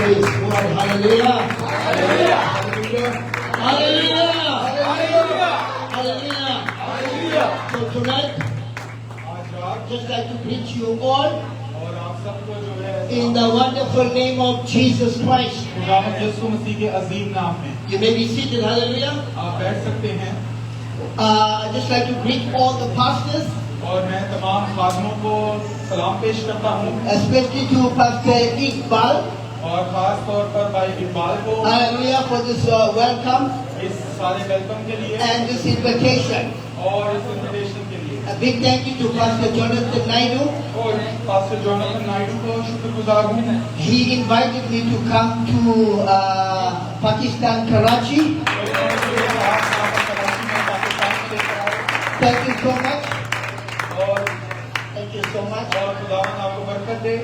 Praise God. Hallelujah. Hallelujah. Hallelujah. Hallelujah. Hallelujah. Hallelujah. So tonight, just like to greet you all in the wonderful name of Jesus Christ. You may be seated. Hallelujah. I'd just like to greet all the pastors, especially to Pastor Iqbal. Hallelujah for this welcome and this invitation. A big thank you to Pastor Jonathan Naidu. He invited me to come to Pakistan, Karachi. Thank you so much. Thank you so much.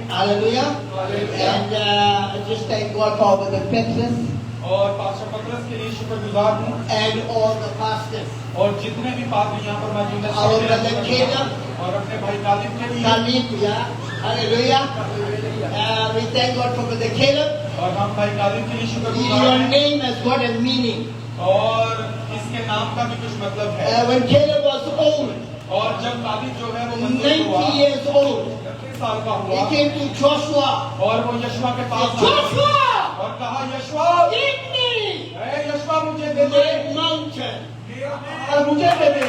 Hallelujah. And I just thank God for the Texas and all the pastors. और जितने भी पादरी यहाँ पर मौजूद हैं Our brother Caleb, और अपने भाई कालिब के लिए yeah. Hallelujah. We thank God for brother Caleb. और हम भाई कालिब के लिए शुक्रगुजार Your हैं name has got a meaning. और इसके नाम का भी कुछ मतलब है When Caleb was old, और जब कालिब जो है वो मंजूर हुआ 90 years old, 30 साल का he हुआ came to Joshua. और वो यशवा के पास आया Joshua, और कहा यशवा give me यशवा मुझे दे दे that mountain. और मुझे दे दे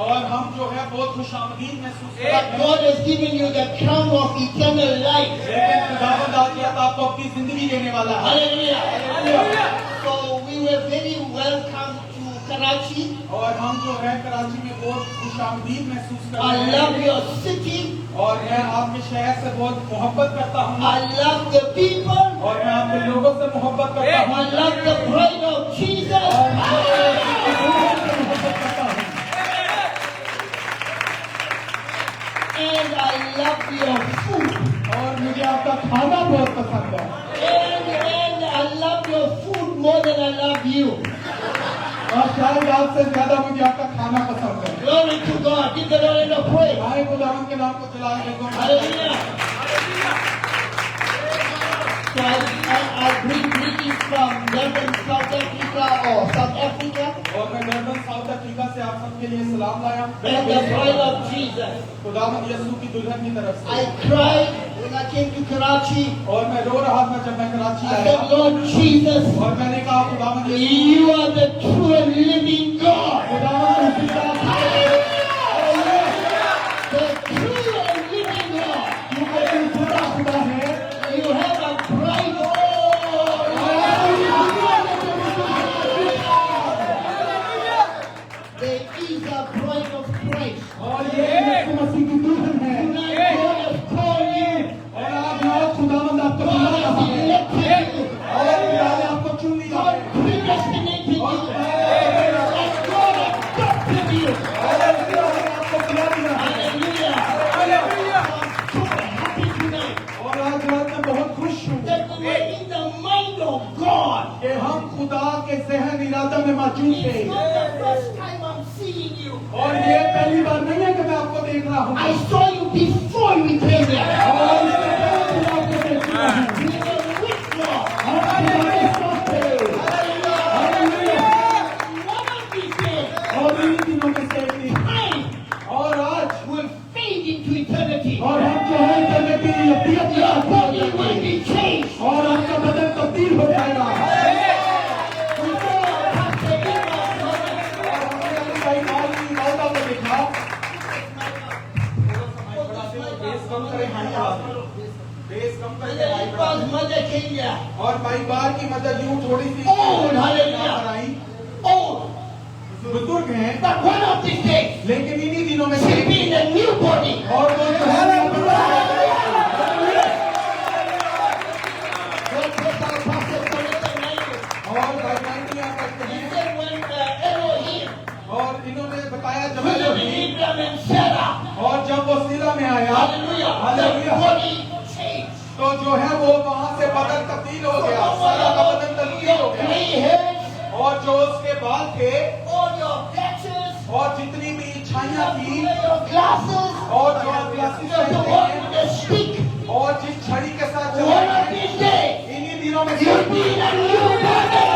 और हम जो है बहुत खुशामदीद महसूस करते But हैं God has given you the crown of eternal life. लेकिन खुदावंद आज या तो आपको अपनी जिंदगी देने वाला है Hallelujah. Hallelujah. So we were very welcome to Karachi. और हम जो है कराची में बहुत खुशामदीद महसूस करते I love हैं your city. और मैं आपके शहर से बहुत मोहब्बत करता हूँ I love the people. और मैं आपके लोगों से मोहब्बत करता हूँ I love the bride of Jesus. And I love your food. और मुझे आपका खाना बहुत पसंद है And I love your food more than I love you. और शायद आपसे ज्यादा मुझे आपका खाना पसंद है Glory to God. Give the Lord a praise. भाई खुदावंद के नाम को चलाने को Hallelujah. So I bring greetings from Durban, South Africa or South Africa. और मैं डरबन साउथ अफ्रीका से आप सबके लिए सलाम लाया And the bride of Jesus. खुदावंद यीशु की दुल्हन की तरफ से I cried when I came to Karachi. और मैं रो रहा था जब मैं कराची I आया said, Lord Jesus, और मैंने कहा खुदावंद यीशु you are the true and living God. खुदावंद जिंदा The true and living God. तू कोई खुदा खुदा है You have a bride. There is a bride of Christ. और ये यीशु मसीह की दुल्हन है Tonight God has called you. और आप यहाँ खुदावंद आपको God बुला has रहा है elected you. और खुदा ने आपको चुन लिया God है predestinated you. And God adopted you. और खुदा ने आपको बुला लिया है Hallelujah. I'm so happy tonight और आज रात मैं बहुत खुश हूँ that we were in the mind of God. कि हम खुदा के ज़हन इरादा में मौजूद थे It's not the first time I'm seeing you. और ये पहली बार नहीं है कि मैं आपको देख रहा हूँ I saw you before we came here. और इससे पहले भी आपको देख रहा हूँ We were with God. हम तुम्हारे साथ थे hallelujah One of these days, और इन दिनों में से एक दिन time और आज will fade into eternity. और हम जो है इटर्निटी अब्दियत में Your आत्मा body will जाएंगे be changed. और आपका बदन तब्दील हो जाएगा We saw Pastor Iqbal. और हमने अपने भाई माल की मौका को देखा बेस कम करे हाई बढ़ा दे बेस कम करके हाई बढ़ा Iqbal's mother came here. दे और भाई बार की मदद यूं थोड़ी सी Oh, hallelujah. यहाँ पर आई Oh, बुजुर्ग हैं but one of these days, लेकिन इन्हीं दिनों में से she'll be in a new body. और वो जो है God bless our pastor, Jonathan Naidu. और भाई माइटी यहाँ करते He हैं said when Elohim और इन्होंने बताया जब visited Abraham and Sarah, और जब वो सीला में आया hallelujah, the hallelujah body changed. तो जो है वो वहाँ से बदन तब्दील हो गया सारा का बदन तब्दील हो गया Gray hairs, और जो उसके बाल थे all your patches, और जितनी भी अच्छाइयाँ की your glasses, और जो आप ग्लासेस the पहनते one हैं with the stick. और जिस छड़ी के साथ चल One रहे of हैं these days, इन्हीं दिनों में you'll be in a new body.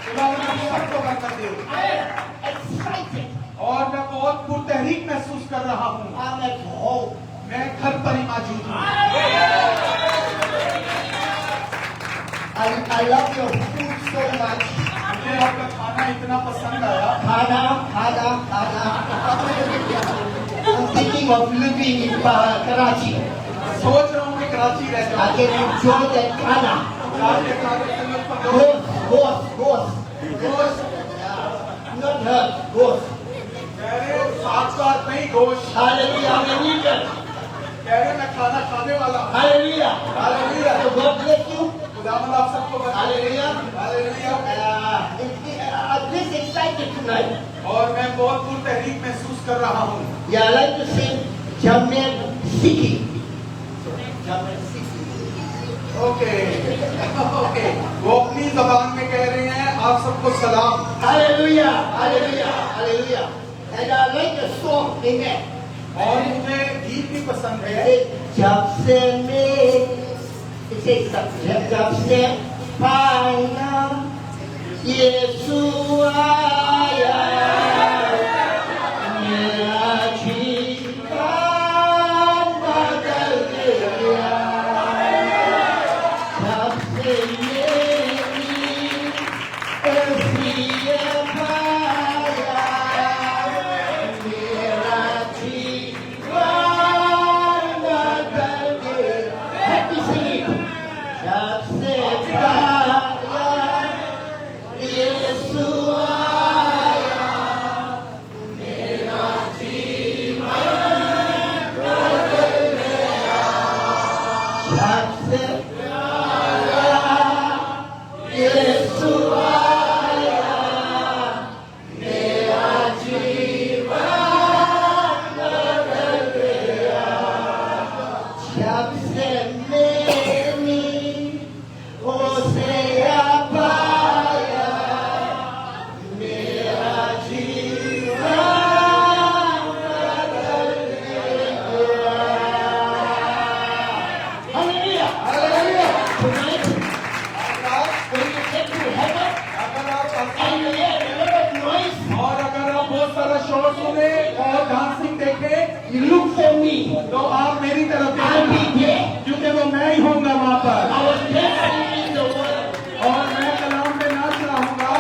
खुदावंद आप सबको बरकत दे। I am excited. और मैं बहुत पुरतहरीक महसूस कर रहा हूँ। I'm at home. मैं घर पर ही मौजूद हूँ। I love your food so much. मुझे आपका खाना इतना पसंद आया। Khana. I'm thinking of living in Karachi. सोच रहा हूँ कि कराची रह I जाऊँ। can enjoy that khana. राज्य खाने से लग पड़ो। Ghost. Not her, ghost. कह रहे साथ नहीं गोश्त। Hallelujah, I'm an eater. कह रहे मैं खाना खाने वाला हूँ। Hallelujah. Hallelujah. So God bless you. खुदावंद आप सबको बरकत दे। Hallelujah. Hallelujah. I'm just excited tonight. और मैं बहुत पुरतहरीक महसूस कर रहा हूँ। Yeah, I like to sing Jamel Siki. Jamel Siki. Okay वो अपनी जबान में कह रहे हैं आप सबको सलाम। Hallelujah. And I like the song, amen. और मुझे गीत भी पसंद है। It says, जब से पाया यीशु आया मेरा जीवन बदल गया जब से मेरी पाया मेरा जीवन बदल गया। Happy singing. जब से पाया यीशु आया मेरा जीवन बदल गया जब से पाया यीशु आया मेरा जीवन बदल गया जब से मेरी उसे पाया मेरा जीवन बदल गया। Hallelujah. Tonight, when you get to heaven अगर आप and you hear a lot of noise, और अगर आप बहुत सारा शोर सुने और डांसिंग देखे you look for me. तो आप मेरी तरफ I'll be देखिए there. क्योंकि वो मैं ही होऊंगा वहाँ पर I was dancing in the world. और मैं कलाम पे नाच रहा हूँगा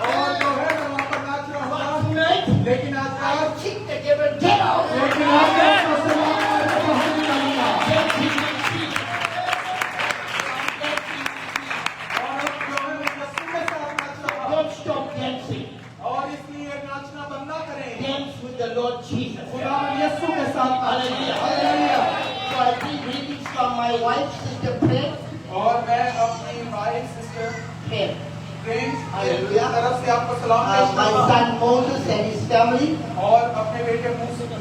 और जो है मैं वहाँ पर नाच रहा हूँगा। Tonight, लेकिन आज I kick the devil get out. लेकिन आज मैं उससे बाहर निकालूंगा। Then he will see. और अब जो है मैं यीशु के साथ नाच रहा हूँ Don't stop dancing. और इसलिए नाचना बंद ना करें। Dance with the Lord Jesus. खुदावंद यीशु के साथ Hallelujah. Hallelujah. So I bring greetings from my wife, Sister Prem. और मैं अपनी वाइफ सिस्टर Prem. फ्रेंड्स की हालेलुया। तरफ से आपको सलाम पेश My करता हूँ son Moses and his family. और अपने बेटे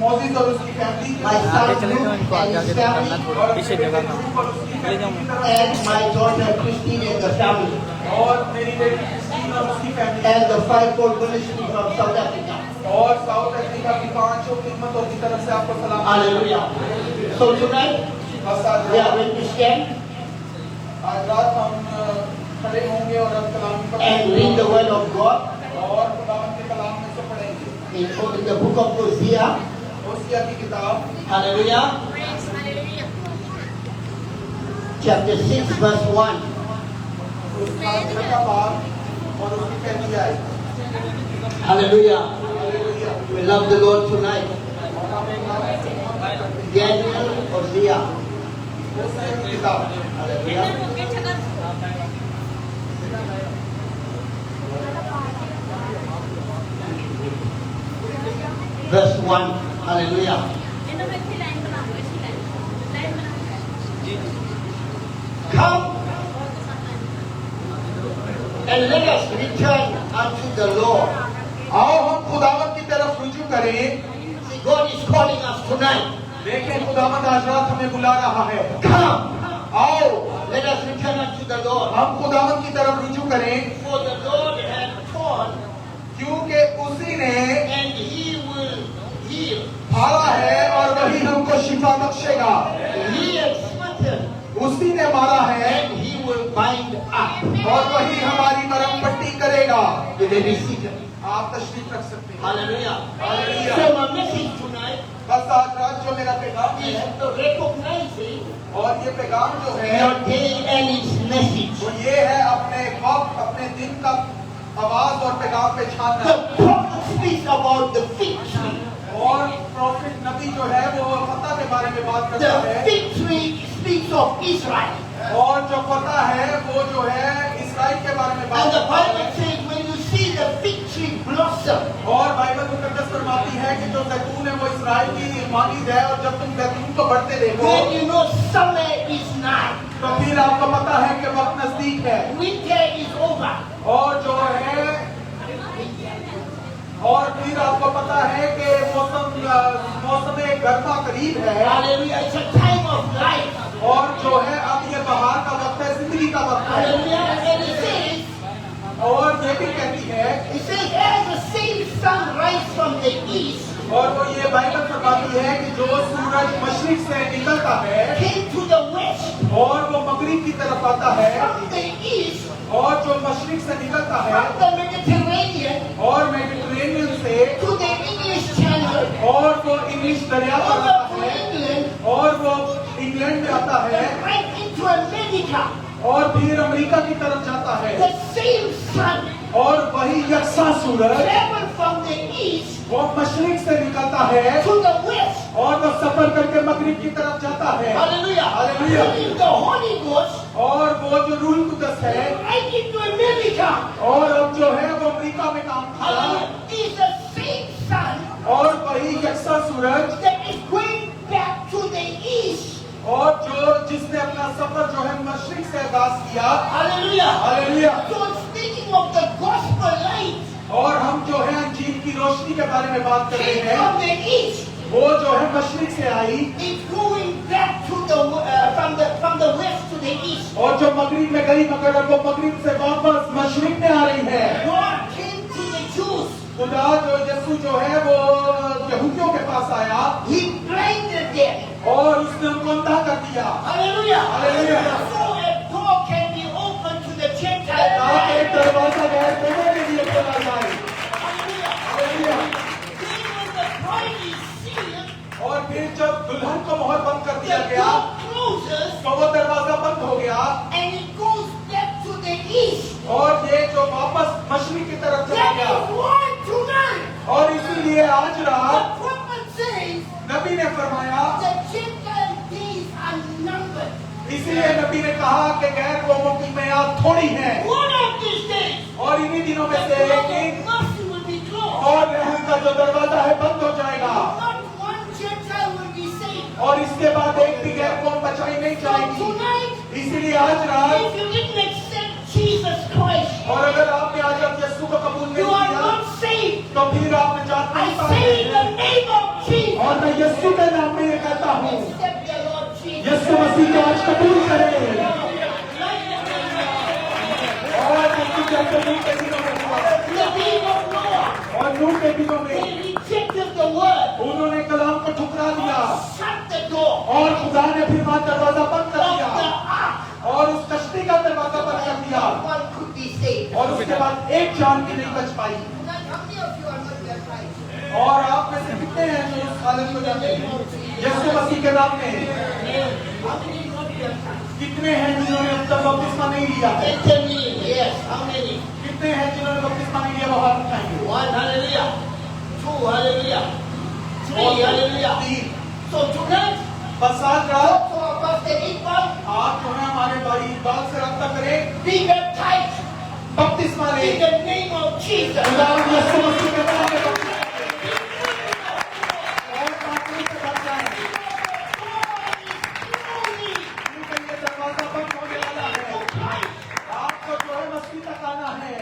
मोजिज और उसकी फैमिली की My तरफ son चले जाओ Luke इनको and आगे his आगे करना family. और थोड़ा अपने पीछे बेटे जगह लूक और उसकी चले फैमिली जाओ की तरफ And my daughter Christine and the family. और मेरी बेटी क्रिस्टीन और उसकी family And the fivefold ministry from South Africa. और साउथ अफ्रीका की पांचों खिदमतों की तरफ से आपको सलाम। Hallelujah. So tonight बस आज we are going to stand रात हम खड़े होंगे और अब कलाम पर and read the word of God और खुदावंद के कलाम में से पढ़ेंगे in the book of Hosea. होसिया की किताब Hallelujah. Chapter 6 verse 1. उसका छठा भाग और उसकी पहली आयत। Hallelujah. Hallelujah. We love the Lord tonight. और हम एक बार Daniel, Hosea. होसिया की किताब Hallelujah. Verse 1. Hallelujah. Come and let us return unto the Lord. आओ हम खुदावंद की तरफ रुजू करें। See, God is calling us tonight. देखें खुदावंद आज रात हमें बुला रहा है। Come, आओ let us return unto the Lord. हम खुदावंद की तरफ रुजू करें। और वही हमारी मरहम पट्टी करेगा। You may be seated. आप तशरीफ रख सकते हैं। Hallelujah. Hallelujah. So my message tonight बस आज रात जो मेरा पैगाम is है recognizing और ये पैगाम जो है your day and its message. वो ये है अपने वक्त अपने दिन का आवाज और पैगाम पे छानना। The prophet speaks about the fig tree. और प्रॉफिट नबी जो है वो पता के बारे में बात करता The है fig tree speaks of Israel. और जो पता है वो जो है इसराइल के बारे में And बात the करता Bible है। says when you see the fig tree blossom, और बाइबल मुकद्दस फरमाती है कि जो जैतून है वो इसराइल की मानिंद है और जब तुम जैतून को बढ़ते देखो then you know summer is nigh. तो फिर आपको पता है कि वक्त नजदीक है Winter is over. और जो है और फिर आपको पता है कि मौसम गर्मा करीब है Hallelujah. It's a time of life. और जो है अब ये बहार का वक्त है जिंदगी का वक्त है Hallelujah. And it says, और ये भी कहती है as the same sun rise from the east, और वो ये बाइबल फरमाती है कि जो सूरज मशरिक से निकलता है came to the west, और वो मगरिब की तरफ आता है from the east, और जो मशरिक से निकलता है from the Mediterranean और मेडिटेरेनियन से to the English Channel, और वो इंग्लिश दरिया पर over आता to है England, और वो इंग्लैंड में आता है right into America. और फिर अमेरिका की तरफ जाता है The same sun और वही यकसा सूरज travel from the east वो मशरिक से निकलता है to the west. और वो सफर करके मगरिब की तरफ जाता है Hallelujah. Hallelujah. Bringing the Holy Ghost और वो जो रूल कुदस है right into America. और अब जो है वो अमेरिका में काम कर रहा है Hallelujah. Is the same sun और वही यकसा सूरज that is going back to the east. और जो जिसने अपना सफर जो है मशरिक से आगाज किया Hallelujah. Hallelujah So speaking of the gospel light और हम जो है अंजील की रोशनी के बारे में बात कर रहे came हैं from the east. वो जो है मशरिक से आई It's going back to the from the west to the east. और जो मगरिब में गई मगर अब वो मगरिब से वापस मशरिक में आ रही है God came to the Jews. खुदा जो यीशु जो है वो यहूदियों के पास आया He blinded them. और उसने उनको अंधा कर दिया Hallelujah. Hallelujah. So a door can be opened to the ताकि Gentiles. एक दरवाजा गैर लोगों के लिए खोला जाए Hallelujah. Hallelujah Then when the bride is sealed, और फिर जब दुल्हन को मोहर बंद कर the दिया गया door closes तो वो दरवाजा बंद हो गया and it goes back to the east. और ये जो वापस मशरिक की तरफ चला That गया is why tonight और इसीलिए आज the रात prophet says नबी ने फरमाया the Gentile days are numbered. इसीलिए नबी ने कहा कि गैर कौमों की मियाद थोड़ी है One of these days, और इन्हीं दिनों में the से door एक दिन of mercy will be closed. और रहम का जो दरवाजा है बंद हो जाएगा Not one Gentile will be saved. और इसके बाद एक भी गैर कौम बचाई नहीं So जाएगी tonight, इसीलिए आज रात if you didn't accept Jesus Christ, और अगर आपने आज अब यीशु को कबूल you नहीं are किया not saved. तो फिर आप निजात I नहीं say in the पाएंगे name of Jesus, और मैं यीशु के नाम में ये कहता हूँ accept the Lord Jesus. यीशु मसीह को आज कबूल करें और यीशु जैसे नूह के दिनों में हुआ The name of Noah, और नूह के दिनों में they rejected the word, उन्होंने कलाम को ठुकरा दिया shut the door और खुदा ने फिर वहां दरवाजा बंद कर of दिया the ark. और उस कश्ती का दरवाजा बंद कर दिया One could be saved. और उसके बाद एक जान भी नहीं बच पाई Tonight, how many of you are not baptized? और आप में से कितने हैं जो उस हालत में जाते हैं यीशु मसीह के नाम में How many not baptized? कितने हैं जिन्होंने अब तक बपतिस्मा नहीं लिया है They tell me, yes. How many? कितने हैं जिन्होंने बपतिस्मा नहीं लिया वो हाथ उठाएंगे One, hallelujah. Two, hallelujah. Three, hallelujah. तीन So tonight, बस आज रात talk to our Pastor Iqbal, आप जो है हमारे भाई इकबाल से रब्ता करें be baptized बपतिस्मा in लें the name of Jesus. खुदा यीशु मसीह के नाम में बपतिस्मा और पापी से बच जाएं क्योंकि ये दरवाजा बंद होने वाला है आपको जो है मसीह तक आना है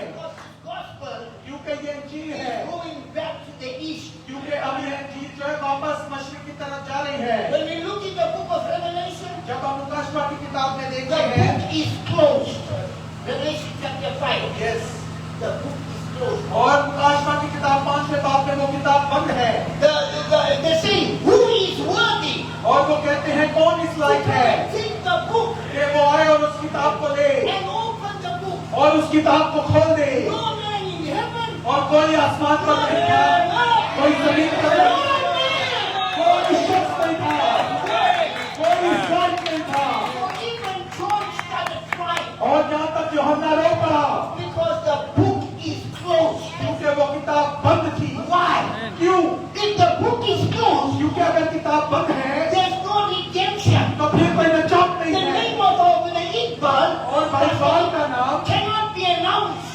Gospel क्योंकि ये इंजील है going back to the east. क्योंकि अब ये इंजील जो है वापस मशरिक की तरफ जा रही है When we look in the book of Revelation, जब हम लूका की किताब में the देखते हैं book is closed. Revelation chapter 5. Yes The book is closed. और लूका की किताब 5वें बाब में वो किताब बंद है They say, who is worthy और वो कहते हैं कौन इस लायक है to take the book कि वो आए और उस किताब को ले and open the book? और उस किताब को खोल दे No man in heaven. और कोई आसमान पर नहीं था, कोई जमीन पर नहीं था, कोई शख्स नहीं था, कोई इंसान नहीं था। Even John started crying और जहाँ तक यूहन्ना रो पड़ा because the book is closed. क्योंकि वो किताब बंद थी। Why? क्यों? If the book is closed, क्योंकि अगर किताब बंद है there's no redemption. तो फिर कोई नजात The नहीं है name of Iqbal और भाई बाल का नाम cannot be announced.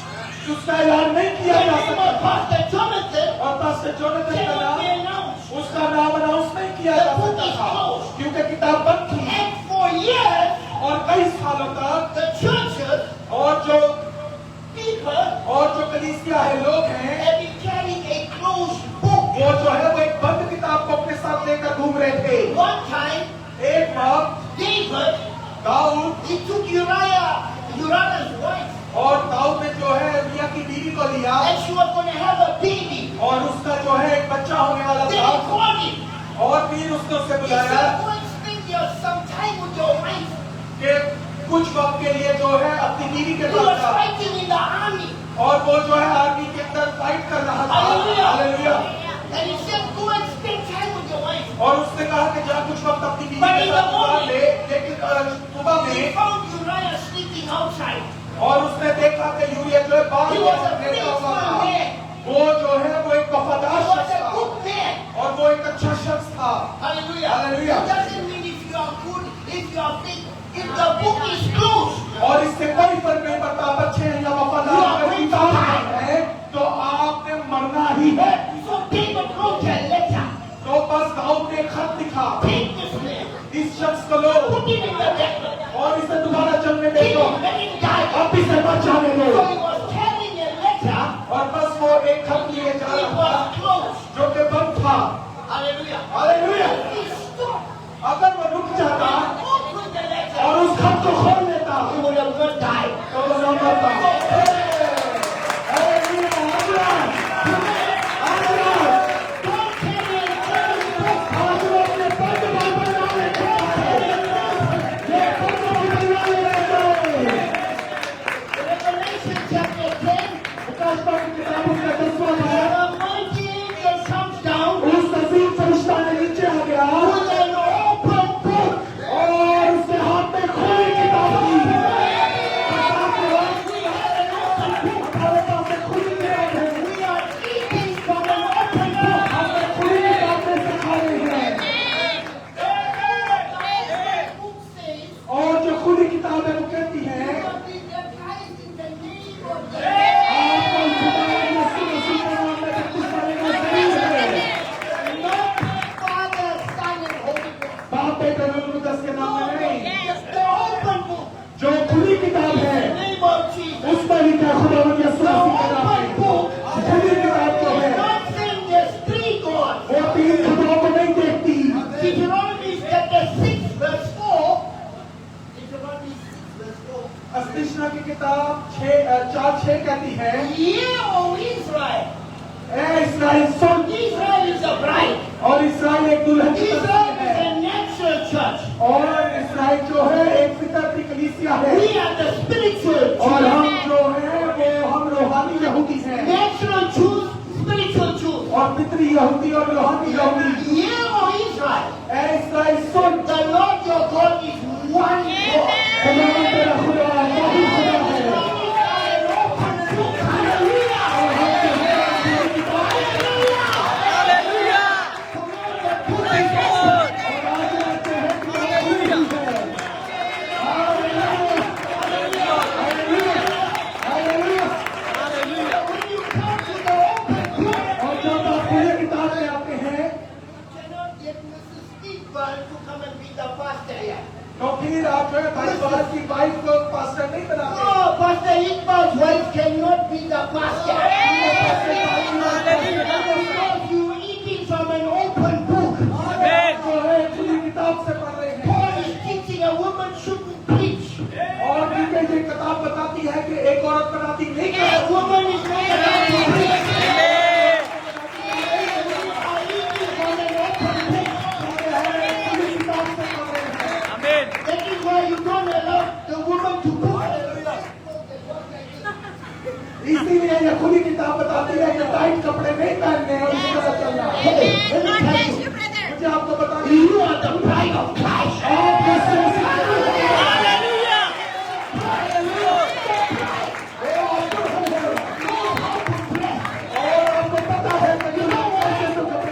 उसका ऐलान नहीं The किया जा name सकता of Pastor Jonathan और पास्टर जोनाथन का cannot be नाम announced. उसका नाम अनाउंस नहीं किया जा सकता था क्योंकि किताब बंद थी। And for years, और कई सालों तक the churches, और जो people, कलीसिया है, लोग हैं, have been carrying a closed book. वो जो है वो एक बंद किताब को अपने साथ लेकर घूम रहे थे। One time, एक वक्त David, Dawood he took Uriah's wife, और दाऊद ने जो है उरिया की बीवी को लिया and she was going to have a baby. और उसका जो है एक बच्चा होने वाला Then he था called him. और फिर उसने उससे He बुलाया said, go and spend some time with your wife. कि कुछ वक्त के लिए जो है अपनी बीवी के He was पास था fighting in the army. और वो जो है आर्मी के अंदर फाइट कर रहा था। Hallelujah. Hallelujah. And he said, go and spend time with your wife. और उसने कहा कि जा कुछ वक्त अपनी बीवी But के in साथ the गुजार morning, ले, लेकिन सुबह He में found Uriah sleeping outside. और उसने देखा कि यूरिया जो है बाहर He was a लेटा हुआ faithful था। man. वो जो है वो एक He वफादार was शख्स a था good man. और वो एक अच्छा शख्स था। Hallelujah. Hallelujah. It doesn't mean if you are good, if you are faithful. If the book is closed, और इससे कोई फर्क नहीं पड़ता आप अच्छे हैं या वफादार अगर किताब है तो आपने मरना ही है। so David wrote a letter. तो बस दाऊद ने खत लिखा, Take this man, इस शख्स को लो put him in the death. और इसे दोबारा चलने दे Kill दो, him, let him die. अब इसे मत जाने दो। So he was carrying a letter. और बस वो एक खत लिए जा It रहा था was closed. जो कि बंद था। Hallelujah. हालेलुया। He stopped अगर वो रुक जाता and opened the letter. और उस खत को खोल लेता He would have not died. तो वो न मरता। हालेलुया। आमीन। आमीन। Don't carry a closed book. आज वो अपने बंद बाइबल ना लेके ये बंद बाइबल ना लेके Revelation chapter 10. प्रकाश बाग की किताब उसका 10वां है। The mighty angel comes down उस अजीम फरिश्ता ने नीचे आ गया with an open book. और उसके हाथ में खुली किताब थी। हमारे पास एक खुली किताब है। We are eating from an open book. हमने खुली किताब में से खा रहे हैं The book says, और जो खुली किताब है वो कहती है "You have been baptized in the name of the आपको खुदा यीशु मसीह के नाम में बपतिस्मा लेना जरूरी है। Lord, Father, Son, and Holy Ghost." बाप बेटे और रूह कुदस के नाम में नहीं, The open book. जो खुली किताब In है the name of Jesus. उसमें लिखा है खुदा यीशु The मसीह के नाम open में। book खुली किताब जो is है not saying there's three gods. वो तीन खुदाओं को नहीं देखती। Deuteronomy chapter 6 verse 4. Deuteronomy 6 verse 4. अस्तिष्णा की किताब 4:6 कहती है, Hear, O Israel. A Israel soon, Israel is a bride. और इस्राएल एक दुल्हन की Israel तस्वीर is है a natural church. और इस्राएल जो है एक फितरती कलीसिया है We are the spiritual और हम Jews. जो है वो हम रूहानी यहूदी हैं Natural Jews, spiritual Jews. और फितरी यहूदी और रूहानी यहूदी। Hear, O Israel. A Israel soon, The Lord your God is one God. खुदा तेरा खुदा वही खुदा है। An open book. Hallelujah. और हम जो है खुली किताब Hallelujah. Command the book is open. और आज आते हैं किताब खुली है। Hallelujah. Hallelujah. Hallelujah. When you come to the open book, और जब आप खुली किताब में आते हैं you cannot get Mrs. Iqbal to come and be the pastor here. तो फिर आप जो है भाई बाल की वाइफ को पास्टर नहीं बनाते। No, Pastor Iqbal's wife cannot be the pastor. Because you eating from an open book. जो है खुली किताब से पढ़ रहे हैं Paul is teaching a woman shouldn't preach. और क्योंकि ये किताब बताती है कि एक औरत बनाती नहीं A है। woman is not allowed to preach. You are eating from an open book. खुली किताब से पढ़ रहे हैं। That is why you don't allow the woman to cook. इसीलिए ये खुली किताब बताती है कि टाइट कपड़े नहीं पहनने और इस तरह चलना। मुझे आपको बता You are the bride of Christ.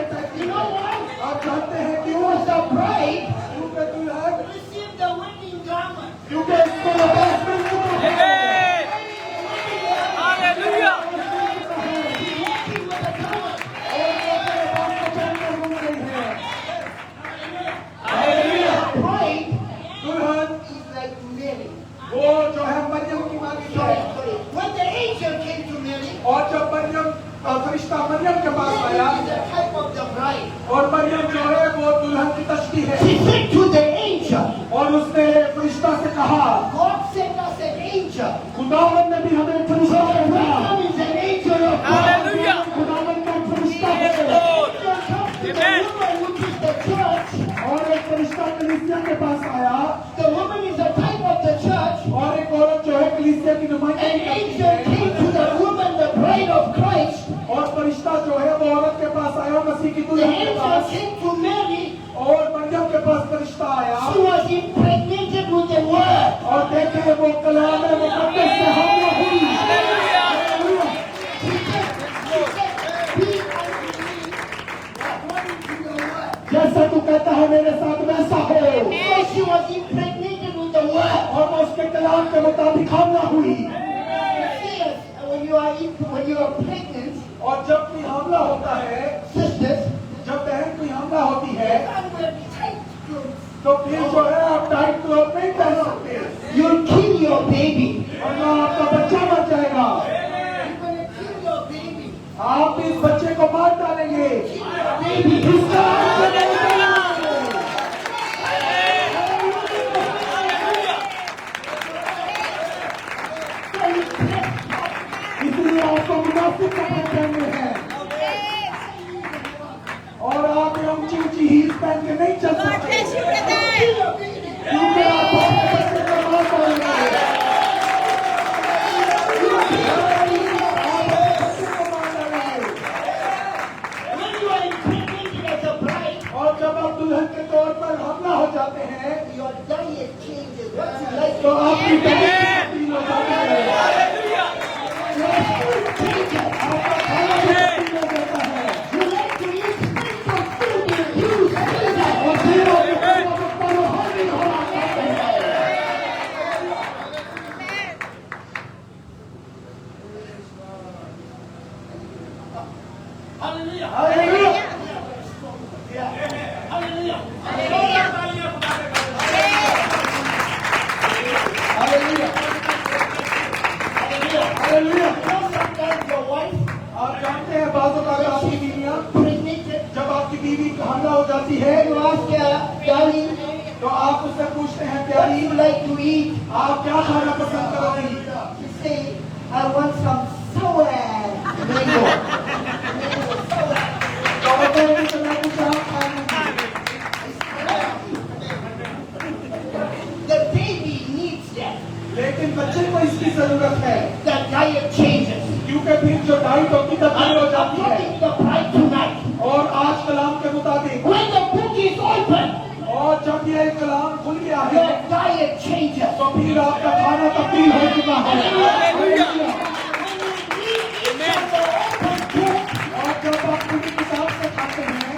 आप जानते हैं कि वो The bride क्योंकि दुल्हन received the wedding garment. क्योंकि इसको वापस मिल चुका है। Hallelujah. Walking with the garment. और वो अपने बाप को पहनकर घूम रही है। The bride दुल्हन is like Mary. वो जो है मरियम की माँ की Sorry, है। sorry. When the angel came to Mary, और जब मरियम फरिश्ता मरियम के पास आया Mary is a type of the bride. और मरियम जो है वो दुल्हन की तश्ती है She said to the angel, और उसने फरिश्ता से कहा God sent us an angel. खुदावन ने भी हमें एक फरिश्ता भेजा। Welcome is an angel of God. Hallelujah. खुदावन का एक फरिश्ता Yes, है Lord. Angel comes to the Amen. woman, which is the church. और एक फरिश्ता कलीसिया के पास आया The woman is a type of the church. और एक औरत जो है कलीसिया की An नुमाइंदगी करती angel है came to the woman, the bride of Christ. और फरिश्ता जो है वो औरत के पास आया मसीह की The दुल्हन के angel pass came to Mary. और मरियम के पास फरिश्ता आया She was impregnated with the word. और देखे वो कलाम है मुकद्दस से हमला हुई। Hallelujah. She said, be according to your word. जैसा तू कहता है मेरे साथ वैसा हो So she was impregnated with the word. और वो उसके कलाम के मुताबिक हमला हुई। Yes, when you are pregnant, और जब भी हमला होता है sisters, जब बहन कोई हमला होती है I'm going to be tight clothes. तो फिर जो है आप टाइट क्लॉथ नहीं पहन सकते You'll kill your baby. वरना आपका बच्चा मर जाएगा। You're going to kill your baby. आप इस बच्चे को मार डालेंगे। Kill your baby. इसका अर्थ नहीं करेंगे। इसलिए आपको मुनासिब कपड़े पहनने हैं और आप ये ऊंची ऊंची हील्स पहन के नहीं चल सकते Kill your baby. क्योंकि आप अपने बच्चे को मार डालेंगे। When you are impregnated as a bride, और जब आप दुल्हन के तौर पर हमला हो जाते हैं your diet changes. What you like तो to आपकी eat, तबीयत तब्दील हो जाती है। your food changes. आपका खाना भी तब्दील हो जाता है You like to eat spiritual food, you use Jesus. और फिर आप अपना रूहानी खाना खाते हैं। Hallelujah. Hallelujah. Hallelujah. Hallelujah. Hallelujah. Hallelujah. You know sometimes your wife आप जानते हैं बातों का आपकी बीवियां pregnant, जब आपकी बीवी को हमला हो जाती है you ask her, darling, तो आप उससे पूछते हैं what do प्यारी you like to eat? आप क्या खाना पसंद करोगी? She say, I want some sour mango. तो बताएंगे तो मैं कुछ और खाऊंगी। The baby needs that. लेकिन बच्चे को इसकी जरूरत है The diet changes. क्योंकि फिर जो डाइट होती तब्दील हो I'm जाती है talking to the bride tonight. और आज कलाम के मुताबिक When the book is open, और जब ये कलाम खुल गया है your diet changes. तो फिर आपका खाना तब्दील हो चुका है। Hallelujah. When you eat from the open book, और जब आप पूरी किताब से खाते हैं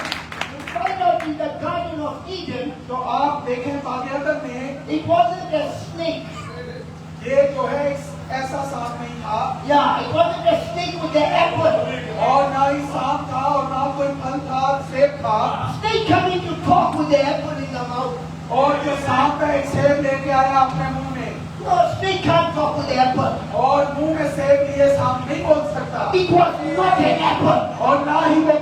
you find out in the Garden of Eden, तो आप देखें बागेदन में it wasn't a snake. ये जो है ऐसा सांप नहीं था Yeah, it wasn't a snake with the apple. और ना ही सांप था और ना कोई फल था सेब था Snake coming to talk with the apple in the mouth. और जो सांप है एक सेब लेके आया अपने मुंह में No, snake can't talk with the apple. और मुंह में सेब लिए सांप नहीं बोल सकता It was not an apple. और ना ही वो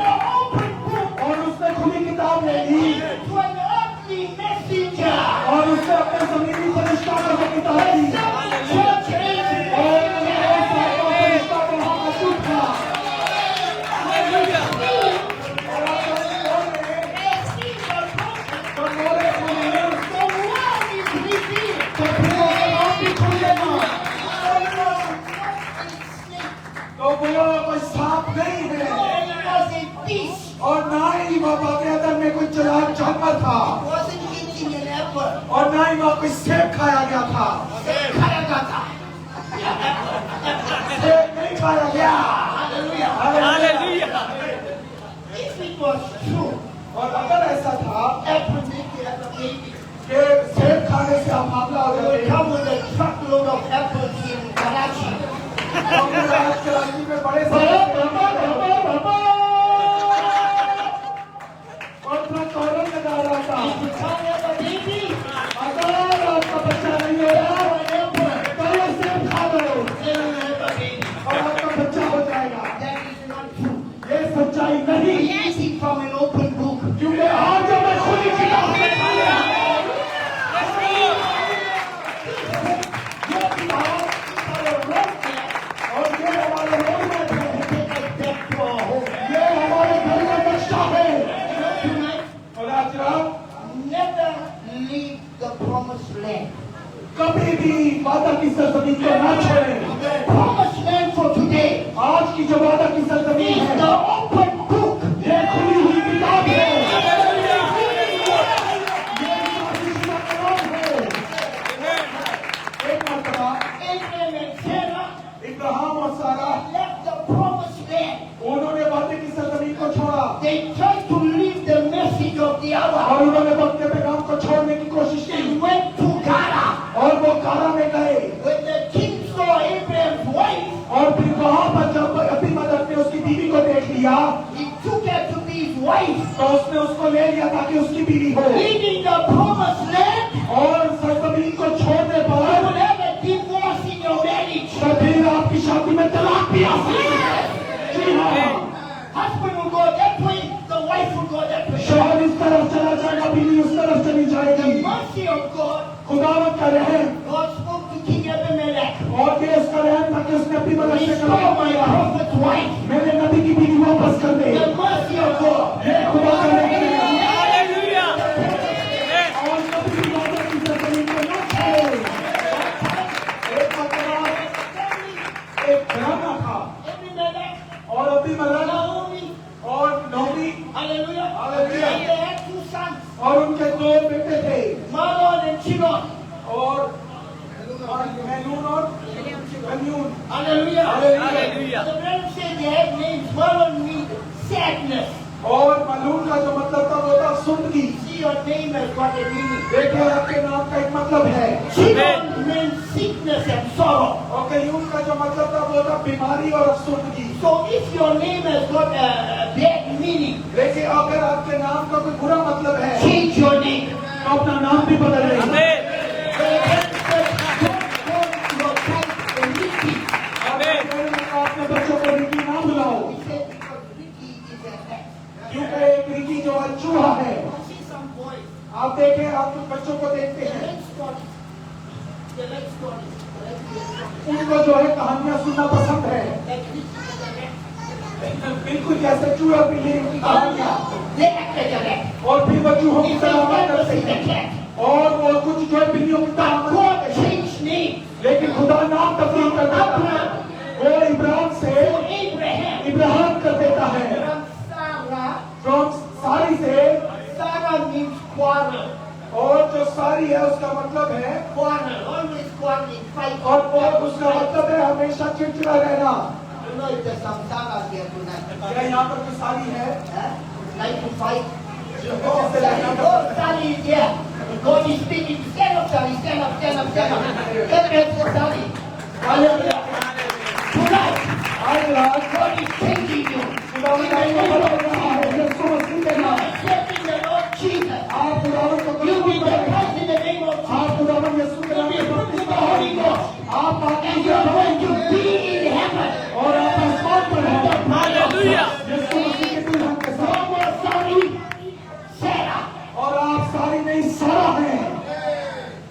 और उसने खुली किताब ले ली To an earthly messenger. और उसने अपने जमीनी फरिश्ता को वो किताब दी Church age. और तो वो कोई सांप नहीं है, It was a beast. और ना ही वह बागेदर में कोई जानवर था, It wasn't eating an apple. और ना ही वह कोई सेब खाया गया था। खाया गया था। सेब नहीं खाया गया। Hallelujah. Hallelujah. If it was true, और अगर ऐसा था apple make you have a baby. कि सेब खाने से आप मामला हो They will जाते come with a truckload of apples in Karachi. और फिर आज कराची में बड़े से और ट्रक औरत लगा रहा था। If you can't have a baby, अगर आपका बच्चा नहीं हो रहा have an apple. तो ये सेब खा लो They will have a baby. और आपका बच्चा हो जाएगा। That is not true. ये सच्चाई नहीं, Eating from an open book. क्योंकि आज जब मैं खुली किताब में खा लिया, ये किताब और ये हमारे रोड में है, Back to our home. ये हमारे घर का नक्शा है। Tonight, और आज रात never leave the promised land. कभी भी वादा की सरजमीन को ना छोड़ें। The promised land for today आज की जो वादा की सरजमीन is है, the open book. ये खुली हुई किताब है। एक मरतबा Abraham and Sarah इब्राहिम और सारा left the promised land. उन्होंने वादे की सरजमीन को छोड़ा They tried to leave the message of the hour. और उन्होंने वक्त के पैगाम को छोड़ने की कोशिश They की went to Ghana. और वो कारा में गए। When the king saw Abraham's wife, और फिर वहां पर जब अबीमेलेक ने उसकी बीवी को देख लिया he took her to be his wife. तो उसने उसको ले लिया ताकि उसकी बीवी हो। Leaving the promised land, और सरजमीन को छोड़ने you पर will have a divorce in your marriage. तो फिर आपकी शादी में तलाक भी आ सकती है। जी हाँ, Husband will go that way, the wife will go that way. शौहर इस तरफ चला जाएगा, बीवी उस तरफ चली The जाएगी। mercy of God, खुदावंद का रहम God spoke to King Abimelech. और ये उसका रहम था कि उसने अपनी मदद से Restore कहा, my prophet's wife. मेरे नबी की बीवी वापस कर दे। The mercy of God. ये खुदा का रहम है। Hallelujah. और कभी भी वादा की सरजमीन को न छोड़ो। एक मरतबा एक घराना था Abimelech, और अबीमेलेक Naomi, और Nomi hallelujah. Hallelujah. And they had two sons, और उनके दो बेटे थे Mahlon and Chilon. और मेनून और कन्यून। Hallelujah. Hallelujah. The Bible says they had names. Mahlon means sadness. और मलून का जो मतलब था वो था सुंदगी। See, your name has got a meaning. देखिए आपके नाम का एक मतलब है। Chilon means sickness and sorrow. और कन्यून का जो मतलब था वो था बीमारी और अफसुर्दगी। So if your name has got a bad meaning, देखिए अगर आपके नाम का कोई बुरा मतलब है change your name. तो अपना नाम भी बदल लें। Amen. Don't call your child Ricky. अपने बच्चों को रिकी ना बुलाओ, He said because Ricky is a rat. क्योंकि एक रिकी जो है चूहा है। You see some boys, आप देखें, आप कुछ बच्चों को देखते they हैं, like stories. They like stories. They like to hear stories. उनको जो है कहानियां सुनना पसंद है, Like Ricky is a rat. बिल्कुल जैसे चूहा बिल्ली की कहानियां। They act like a rat. और फिर वो चूहों की If तरह they बात never करते see the हैं cat, और वो कुछ जो है बिल्लियों की तरह but God changed name लेकिन खुदा नाम तब्दील कर देता है। वो इब्राहिम से for Abraham इब्राहिम कर देता है, from Sarah. फ्रॉम सारी से, Sarah means quarrel. और जो सारी है उसका मतलब है, Quarrel, always quarreling, fight. और वो उसका मतलब है हमेशा चिड़चिड़ा रहना। You know if there's some Sarahs here tonight. क्या यहाँ पर कोई सारी है? Huh? Like to fight. Oh, Sally is here. God is speaking. Stand up, Sally. Stand up, stand up, stand up. Let me for Sally. Hallelujah. Tonight, आज रात God is changing you. खुदावंद आपको बदल रहा है, यीशु मसीह के You नाम। are accepting the Lord Jesus. आप खुदावंद को You be कबूल करें। baptized in the name of Jesus. आप खुदावंद यीशु के नाम You be में filled with बपतिस्मा the Holy होंगे। Ghost. आप आत्मा And से you are going भरेंगे to be in heaven. और आप आसमान पर हैं। Hallelujah. यीशु मसीह के दुल्हन के No साथ। more sorry, Sarah. और आप सारी नहीं सारा हैं,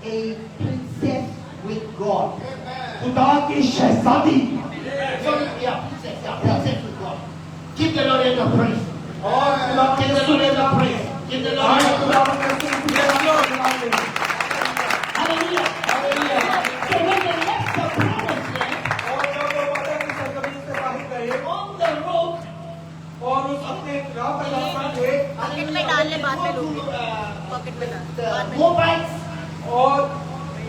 A princess with God. खुदा की शहजादी। Yeah, princess with God. Give the Lord the praise. और खुदा Give the Lord the praise. Give the Lord आज the praise. खुदावंद यीशु मसीह के नाम में बुलाते हैं। Hallelujah. Hallelujah. So when they left the promised land, और जब वो वादा की सरजमीन से बाहर the Moabites. और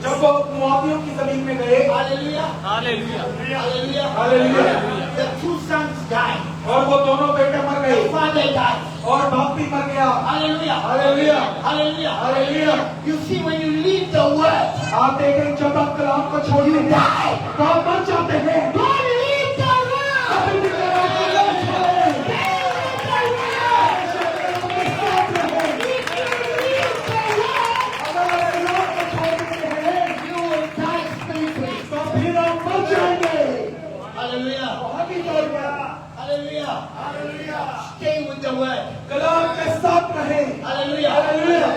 जब वो मोआबियों की जमीन में गए, Hallelujah. Hallelujah. Hallelujah. Hallelujah, The two sons died. और वो दोनों बेटे मर The गए father died. और बाप भी मर गया। Hallelujah. Hallelujah, Hallelujah. Hallelujah. You see, when you leave the word, आप देखें जब आप कलाम को छोड़ते you हैं die. तो आप मर जाते हैं। Don't leave the word. कभी भी कलाम को न छोड़ें। अगर आप कलाम को छोड़ देते हैं You will die spiritually. तो फिर आप मर जाएंगे। Hallelujah. बहुत ही जोर गया। Hallelujah. Hallelujah, Stay with the word. कलाम के साथ रहें। Hallelujah. Hallelujah.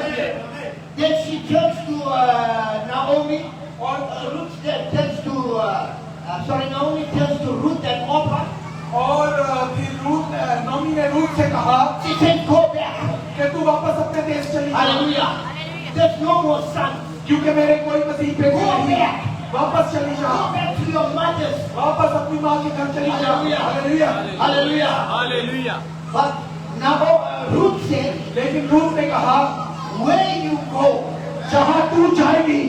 Then she turns to Naomi. और Ruth turns to, Naomi turns to Ruth and Orpah. और फिर रूथ नोमी ने रूथ से कहा She said, go back. कि तू वापस अपने देश चली जा, Hallelujah. There's no more sons. क्योंकि मेरे कोई मसीह बेटे Go नहीं है। back. वापस चली जा, Go back to your mothers. वापस अपनी माँ के घर चली जा। Hallelujah. Hallelujah. Hallelujah. Hallelujah. But now Ruth said, लेकिन रूथ ने कहा where you go, जहाँ तू जाएगी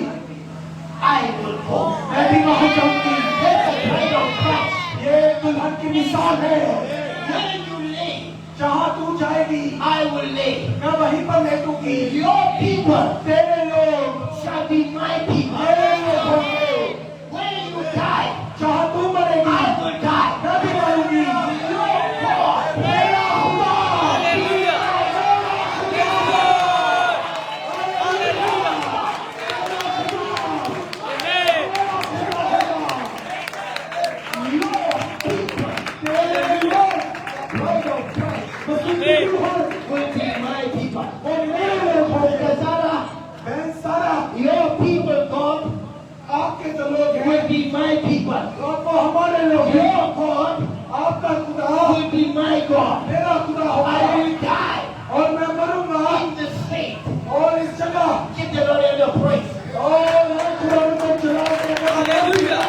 I will go. मैं भी वहाँ जाऊंगी। That's the bride of Christ. ये दुल्हन की मिसाल है। Where you lay, जहाँ तू जाएगी I will lay. मैं वहीं पर लेटूंगी। Your people तेरे लोग shall be my people. मेरे लोग होंगे। Where you die, जहाँ तू मरेगी I will die. मैं भी मरूंगी। Your God, मेरा खुदा Hallelujah. will be my people. मैं सारा Your people, God, आपके जो लोग हैं will be my people. आपको हमारे लोग हैं। Your God आपका खुदा will be my God. मेरा खुदा होगा I will die और मैं मरूंगा in the state. और इस जगह Give the Lord your praise. और मैं खुदा को चलाऊंगा। Hallelujah.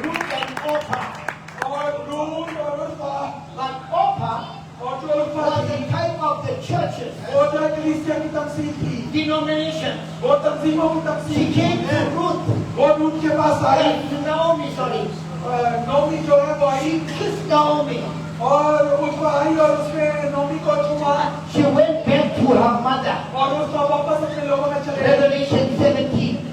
Ruth and Orpah. और रूथ और उर्फा But Orpah और जो उर्फा was थी the type of the churches, वो जो कलीसिया की तमसील थी, denominations. वो तंजीमों की She तमसील came to थी। Ruth, वो रूथ के पास आई। to Naomi, sorry. नोमी जो है वो आई She kissed Naomi. और उर्फा आई और उसने नोमी को छुआ She went back to her mother. और उर्फा वापस अपने लोगों में चले गए। Revelation 17.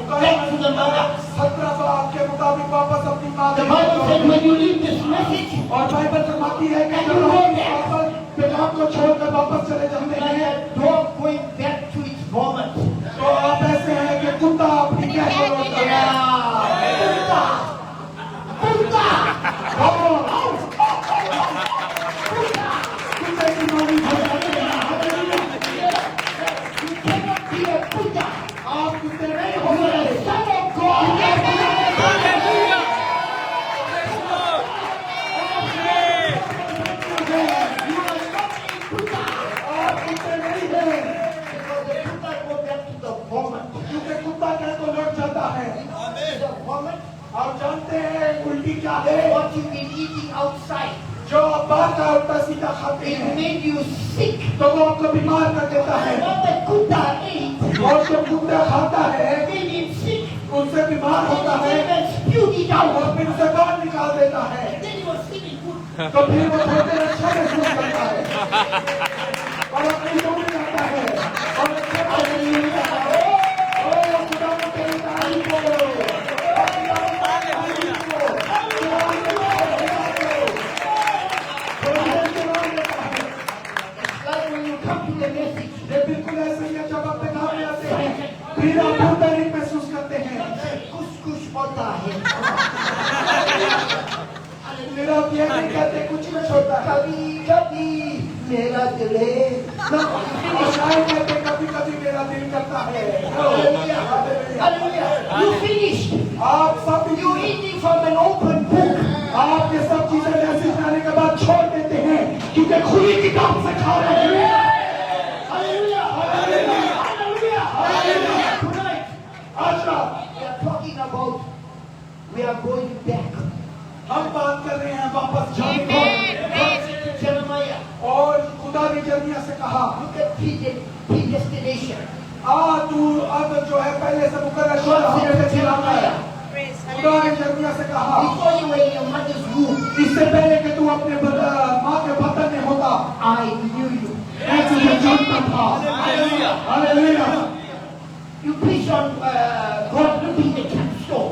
Back to the mother. 17 बाब के मुताबिक वापस अपनी माँ The के Bible घर said when you leave this message, और बाइबल फरमाती है कि And जब you हम go back. वापस पिता को छोड़कर वापस चले जाते like हैं a dog going back to its vomit. तो आप ऐसे हैं कि कुत्ता अपनी कैद को लौटता है। कुत्ते की नोनी हो जाती है। You cannot be a Buddha. आप कुत्ते नहीं हो You are a सकते। son of God. Hallelujah. Yes, Lord. You are not a Buddha. आप कुत्ते नहीं हैं Because the Buddha go back to the vomit. क्योंकि कुत्ता कैद को लौट जाता है। The vomit, आप जानते हैं उल्टी क्या है? what you've been eating outside, जो आप बाहर का उल्टा सीधा खाते it हैं made you sick. तो वो आपको बीमार कर देता है What the Buddha ate और जो कुत्ता खाता है made him sick. उससे बीमार होता And है he even spewed it out. और फिर उसे बाहर निकाल देता है Then he was feeling good. तो फिर वो थोड़ी देर अच्छा महसूस करता है और अपनी जो में जाता है और अच्छा महसूस करता है। ओ खुदा को तेरी तारीफ हो, खुदा को तारीफ हो, खुदा को तारीफ हो। थोड़ी देर चला लेता है। Like when you come to the message, ये बिल्कुल ऐसे ही है जब आप पिता में आते हैं फिर आप बहुत तारीफ महसूस करते हैं। कुछ होता है। फिर आप ये नहीं कहते कुछ कुछ होता है। कभी कभी मेरा दिल है। और शायद कहते कभी कभी मेरा दिल करता है। Hallelujah. You finished. आप सब You eating from an open book. आप ये सब चीजें मैसेज आने के बाद छोड़ देते हैं क्योंकि खुली किताब से खा रहे हैं। Hallelujah. Hallelujah. Hallelujah. Tonight आज रात we are talking about we are going back. हम बात कर रहे हैं वापस जाने को। यिर्मयाह से कहा, look at predestination. तू अब जो है पहले से मुकर्रर शुदा होने से चिल्लाता है। खुदा ने यिर्मयाह से कहा, Before you were in your mother's womb, इससे पहले कि तू अपने माँ के बतन में होता, I knew you. मैं तुझे जानता था। Hallelujah. Hallelujah. You preach on God looking the capstone.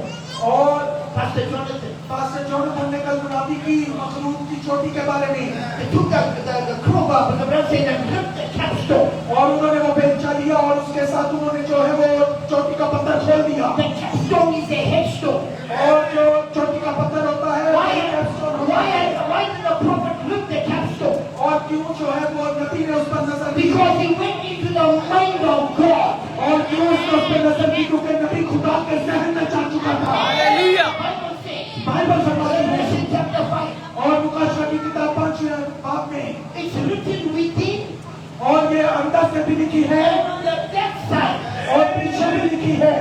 और Pastor Jonathan. पास्टर जोनाथन ने कल मुनादी की मखलूक की चोटी के बारे में, They took the crowbar, but the brother said, and ripped the capstone. और उन्होंने वो बेलचा लिया और उसके साथ उन्होंने जो है वो चोटी का पत्थर खोल दिया। The capstone is a headstone. और जो चोटी का पत्थर होता है Why, वो कैप्स्टोन होता है। why did the prophet rip the capstone? और क्यों जो है वो नबी ने उस पर नजर दी, Because he went into the mind of God. और क्यों उसने उस पर नजर दी, क्योंकि नबी खुदा के जहन में जा चुका था। हालेलुया। Bible says, बाइबल फरमाती है Revelation chapter 5, और मुकाशवा की किताब 5 बाब में, it's written within और ये अंदर से भी लिखी है and on the back side. और पीछे भी लिखी है।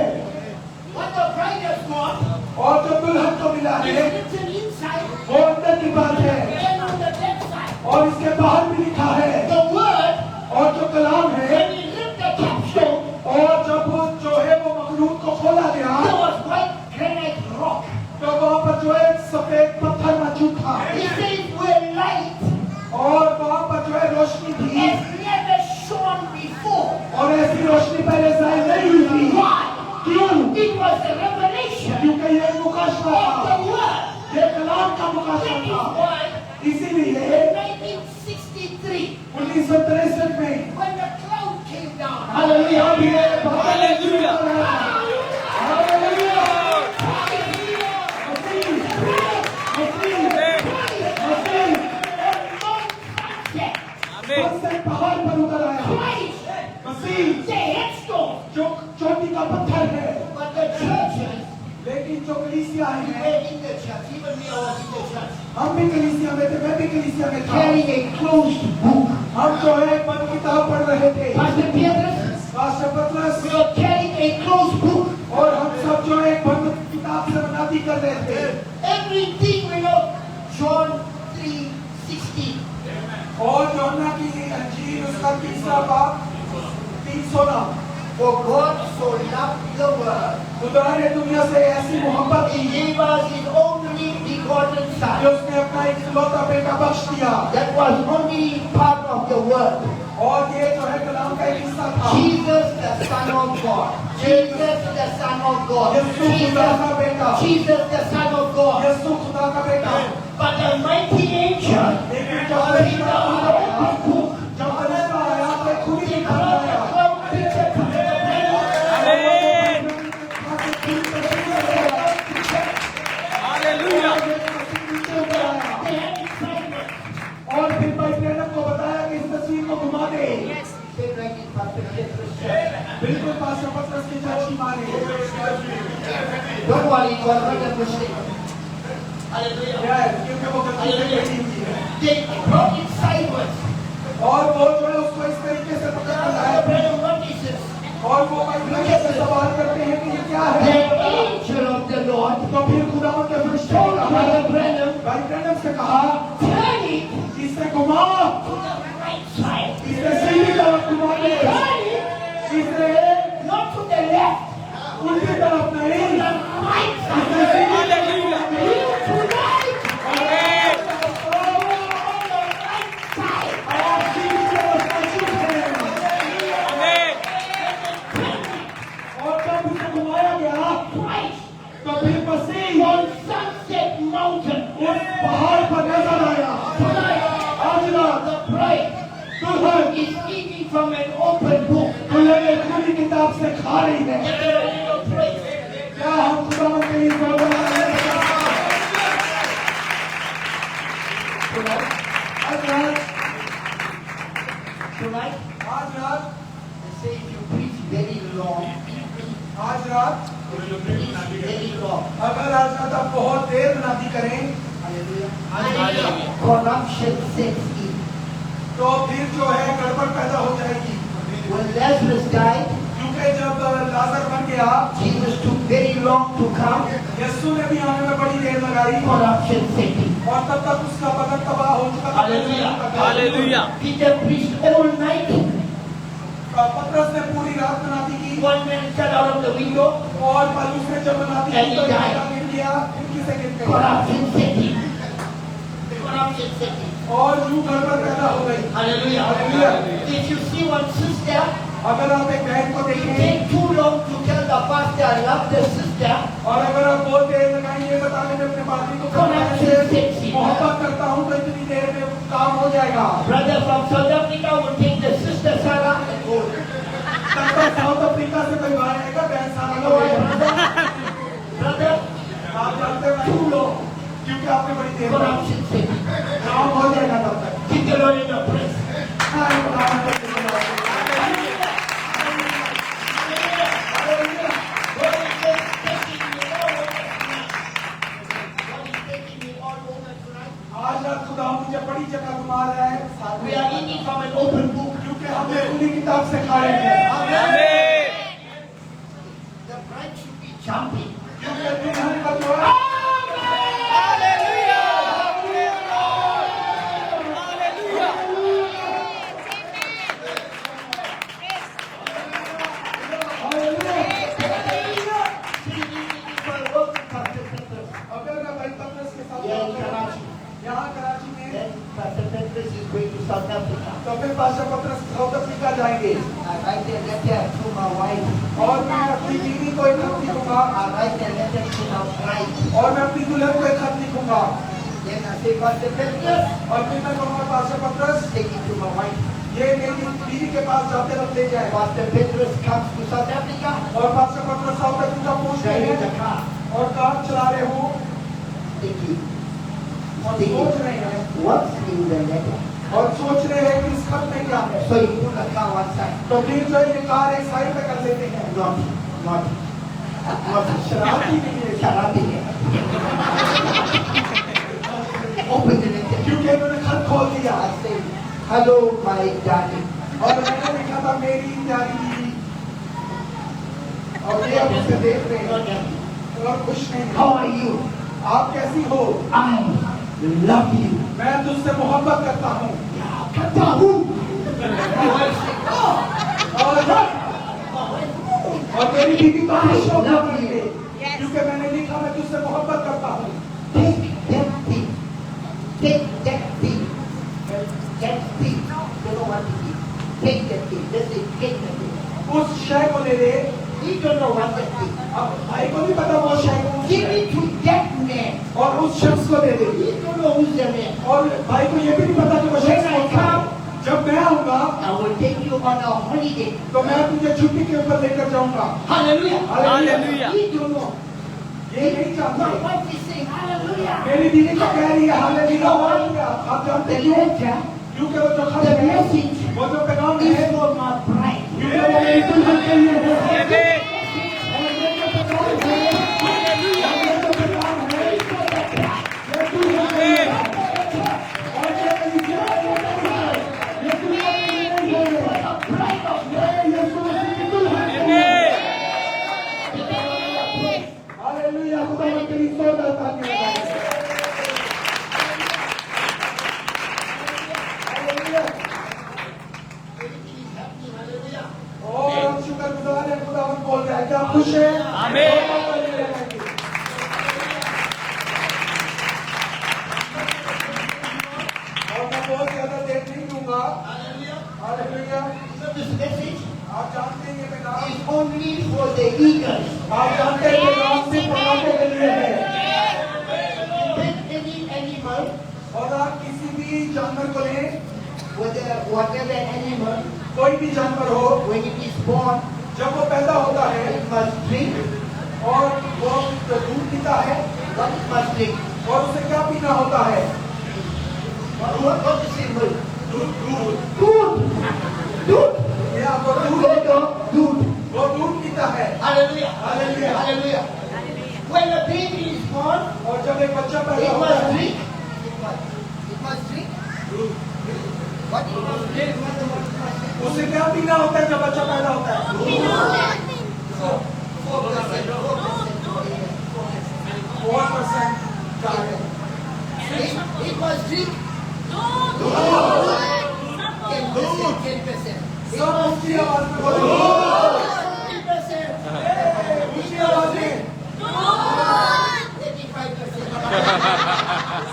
What the bride has got और जो दुल्हन को मिला is है written inside वो अंदर की बात है, and on the back side. और इसके बाहर भी लिखा है। The word, और जो कलाम है, when he ripped the capstone, और जब वो जो है वो मखलूक को खोला गया, there was white granite rock. तो वहाँ पर जो है सफेद पत्थर मौजूद था, He says, where light और वहाँ पर जो है रोशनी थी, has never shone before. और ऐसी रोशनी पहले जाहिर नहीं हुई थी। Why? क्यों? It was the revelation क्योंकि ये मुकाशवा of था, the word. ये कलाम का That मुकाशवा is था। why इसीलिए in 1963, 1963 में when the cloud came down, hallelujah भी है, हालेलुया। हालेलुया। आमीन। से पहाड़ पर उतर आया मसीह, जो चोटी का पत्थर है। लेकिन जो कलीसिया है, हम भी कलीसिया में थे, मैं भी कलीसिया में था। carrying a closed book. हम जो है बंद किताब पढ़ रहे थे, Pastor Petrus, पास्टर पतरस, we were carrying a closed book. और हम सब जो है बंद किताब से मुनादी कर रहे थे। Everything we know, John 3:16. और यूहन्ना की अंजील उसका 3रा बाब 3:16, For God so loved the world, खुदा ने दुनिया से ऐसी मोहब्बत He की gave us His only begotten कि Son. उसने अपना इकलौता बेटा बख्श दिया। That was only part of the word. और ये जो है कलाम का एक हिस्सा था। Jesus, the Son of God. Jesus, the Son of God. यीशु खुदा का बेटा, Jesus, the Son of God. यीशु खुदा का बेटा। But the mighty angel, लेकिन जब was in फरिश्ता the आया, open book. जब फरिश्ता आया तो खुद ही निकल आया। आमीन। हालेलुया। और फिर भाई प्रेरक को बताया कि इस तस्वीर को घुमा दे। बिल्कुल पास्टर पतरस की चाची मारे। Don't worry, you are not a Muslim. क्योंकि वो गलती से बैठी हुई है। They brought it sideways. और वो जो है उसको इस तरीके से पकड़ कर लाया। Brother, what is this? और वो भाई प्रेरक से सवाल करते हैं कि ये क्या The है। angel of the Lord तो फिर खुदावंद के फरिश्ते ने told कहा, Brother Branham, भाई प्रेरक से कहा, turn it इसे घुमा, to the right side. इसे सीधी तरफ घुमा दे, Turn it इसे not to the left, उल्टी तरफ to नहीं, the right side. इसे सीधी हालेलुया। Tonight, आमीन। on the right side. आप सीधी तरफ मौजूद हैं। आमीन। और जब उसे घुमाया गया, Christ तो फिर मसीह on Sunset Mountain. उस पहाड़ पर नजर आया। Tonight, आज रात the bride दुल्हन is eating from an open book. दुल्हन एक खुली किताब से खा रही है। Get a little praise. क्या हम खुदावंद के लिए जोर लगाएं? Tonight, आज रात they say if you preach very long, आज रात preach very long. अगर आज रात आप बहुत देर मुनादी करें, Hallelujah. Corruption sets in. तो फिर जो है गड़बड़ पैदा हो जाएगी। When Lazarus died, क्योंकि जब लाजर मर गया, Jesus took very long to come. यीशु ने भी आने में बड़ी देर लगाई Corruption city. और तब तक उसका बदन तबाह हो चुका था। Hallelujah. Hallelujah. Peter preached all night. पतरस ने पूरी रात मनाती की One man fell out of the window. और पलूस ने जब मनाती की तो गिर गया, खिड़की से गिर गया Corruption city. Corruption city. और यूं गड़बड़ पैदा हो गई। Hallelujah. Hallelujah. If you see one sister, अगर आप एक बहन को it देखें take too long to tell the pastor I love the sister. और अगर आप बहुत देर लगाएं ये बताने में अपने पार्टी को मोहब्बत करता हूँ तो इतनी देर में काम हो जाएगा। Brother from South Africa will take the sister Sarah and go. South Africa से कोई बाहर आएगा बहन सारा No, brother, आप जानते हैं too long. क्योंकि आपने बड़ी देर Corruption city. काम हो जाएगा तब तक। Keep the Lord in the praise. आज रात खुदा मुझे बड़ी जगह घुमा रहा है We are eating from an open book. क्योंकि हमने खुली किताब से खा रहे हैं Amen. The bride should be jumping. क्योंकि दुल्हन का जो है अगर मैं भाई पतरस के साथ यहाँ कराची में Then Pastor Petrus is going to South Africa. तो फिर पास्टर पतरस साउथ अफ्रीका जाएंगे I write a letter to my wife. और मैं अपनी बीवी को एक खत लिखूंगा I write a letter to my bride. और मैं अपनी दुल्हन को एक खत लिखूंगा Then I say, Pastor Petrus, और फिर मैं कहूँगा पास्टर पतरस take it to my wife. ये मेरी बीवी के पास जाते वक्त ले जाए Pastor Petrus comes to South Africa. और पास्टर पतरस साउथ अफ्रीका पहुँच गए Driving the हैं car. और कार चला रहे हो Take it. और Take सोच it. रहे हैं What's in the letter? और सोच रहे हैं कि इस खत में क्या है So you put the car one side. तो फिर जो ये कार एक साइड पे कर लेते हैं Naughty. Naughty. Naughty. शराबी नहीं है शराबी है. Open the letter. क्योंकि इन्होंने खत खोल दिया I say, hello, my darling. और मैंने लिखा था मेरी प्यारी बीवी और ये अब उसे देख रहे हैं और खुश नहीं How है are you? आप कैसी हो I love you. मैं तुझसे मोहब्बत करता हूँ करता हूँ. और मेरी बीवी को खुश होना चाहिए क्योंकि मैंने लिखा मैं तुझसे मोहब्बत करता हूँ Take that thing. Take that thing. That thing. Don't know what it is. Take that thing. Just say, take that thing. उस शय को ले ले We don't know what that thing. अब भाई को नहीं पता वो शय को Give it to that man. और उस शख्स को दे दे We don't know who's the man. और भाई को ये भी नहीं पता कि वो शख्स कौन था जब मैं आऊंगा I will take you on a holiday. तो मैं तुझे छुट्टी के ऊपर लेकर जाऊंगा Hallelujah. Hallelujah. We don't know. ये नहीं जानता My wife is saying hallelujah. मेरी बीवी तो कह रही है हालेलुया हालेलुया आप जानते The क्यों letter, क्योंकि वो जो खत the है message वो जो पैगाम is है for my bride. क्योंकि वो मेरी दुल्हन के लिए है Amen. और ये जो पैगाम है Hallelujah. ये जो पैगाम है ये दुल्हन के लिए है। और ये मेरी जान है ये दुल्हन के लिए है ये यीशु मसीह की दुल्हन है Amen. हालेलुया खुदा ने तेरी सौदा ताकि और हम शुक्रगुजार हैं खुदा हम बोल रहे हैं क्या खुश है आमीन। और मैं बहुत ज्यादा देर नहीं दूंगा हालेलुया So this message आप जानते हैं ये पैगाम is only for the eagles. आप जानते हैं पैगाम सिर्फ पढ़ाने के लिए है Take any animal, और आप किसी भी जानवर को लें whatever animal, कोई भी जानवर हो when it is born, जब वो पैदा होता है it must drink. और वो दूध पीता है What it must drink? और उसे क्या पीना होता है What is it? दूध दूध Good. Good. ये आपको दूध Good. वो दूध पीता है Hallelujah. Hallelujah. Hallelujah. When a baby is born, और जब एक बच्चा पैदा it होता must है drink. It must drink. What it must drink? उसे क्या पीना होता है जब बच्चा पैदा होता है So, 4%. 1% का है। It was drink. 10%. सब ऊंची आवाज में बोलो। 10%. ऊंची आवाज में 85%.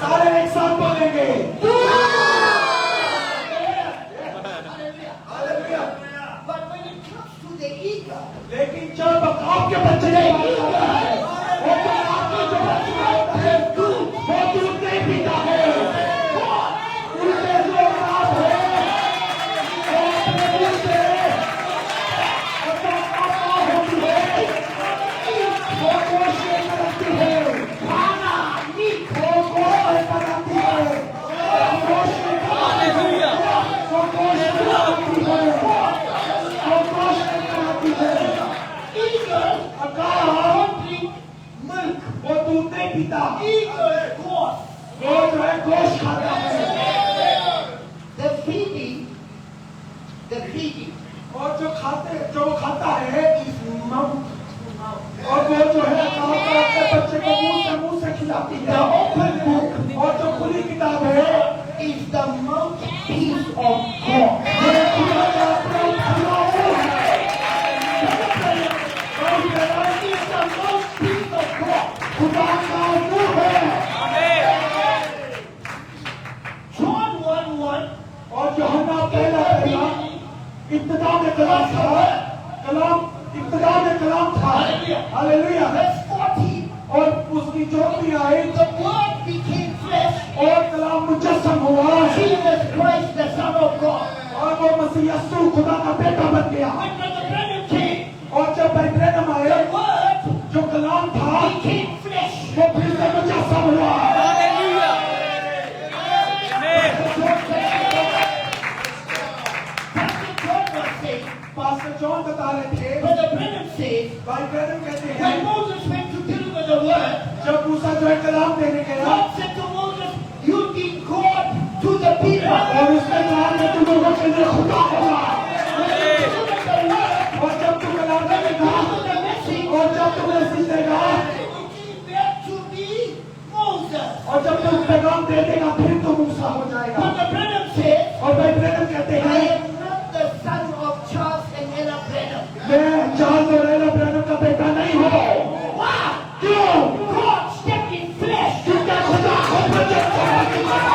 सारे एक साथ बोलेंगे। Hallelujah. But when it comes to the eagle, लेकिन जब आपके बच्चे की बात करता है, वो तो आपको जो बच्चा होता है, वो दूध नहीं पीता है। उनके जो बाप है, वो अपने मुंह से अपना पापा होती है, वो कोशिश करती है, खाना मीठ वो कोशिश करती है, कोशिश Hallelujah. वो कोशिश करती है, वो कोशिश करती है। eagle अकाल don't drink milk. वो दूध नहीं पीता, Eagle goat. वो जो है गोश्त खाता है। The feeding, और जो वो खाता है इस माउथ, और वो जो है अपने बच्चे को मुंह से खिलाती है। ओपन बुक और जो खुली किताब है is the mouthpiece of God. ये खुदा का अपना खुला मुंह है। Is the mouthpiece of God. खुदा का मुंह है। John 1:1. और यूहन्ना पहला इब्तिदा में कलाम था, इब्तिदा में कलाम था। हालेलुया। Verse 40. और उसकी ज्योति आई The word became flesh. और कलाम मुजस्सम हुआ Jesus Christ, the Son of God. और वो मसीह यीशु खुदा का बेटा बन गया। When Brother Branham came, और जब भाई ब्रैनम आए, the word जो कलाम था became flesh. वो फिर से मुजस्सम हुआ। Hallelujah. Amen. Pastor John was saying, pastor John बता रहे थे, Brother Branham said, भाई ब्रैनम कहते when हैं Moses went to deliver the word, जब मूसा जो है कलाम देने गया God said to Moses, you did God to the people. और उसने कहा कि तुम लोगों के लिए खुदा होगा। Deliver the word, और जब तू कलाम देगा deliver the message, और जब तू मैसेज देगा it came back to be Moses. और जब तू पैगाम दे देगा फिर तो मूसा हो जाएगा। Brother Branham said, और भाई ब्रैनम कहते I हैं am not the son of Charles and Ella Branham. मैं चार्ल्स और एला ब्रैनम का बेटा नहीं हूँ। Wow! क्यों? God stepped in flesh. क्योंकि खुदा खुद मुजस्सम हो चुका है।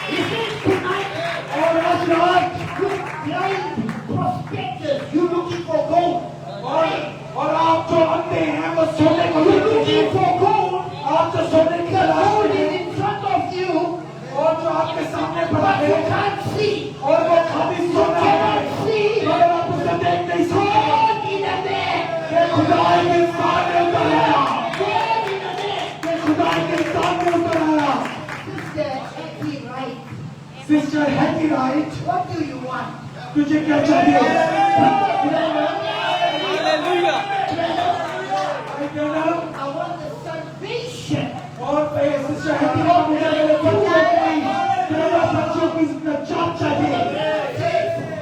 He says tonight, और आज रात you blind prospectors, you looking for gold. और आप जो अंधे हैं वो सोने को You देखते looking हैं। for gold. आप जो सोने की The तलाश gold में is हैं in front of you, और जो आपके सामने पड़ा but you है can't see. और वो खाली You सोना है cannot see. मगर आप उसे देख नहीं सकते। God in a man. कि खुदा एक इंसान में उतर आया, God in a man. कि खुदा एक इंसान में उतर आया। Sister Hetty Wright, sister Hattie right, what do you want? तुझे क्या चाहिए? Hallelujah. भाई Branham, I want the salvation. और सिस्टर हैटी राइट मुझे मेरे बच्चों की नजात चाहिए।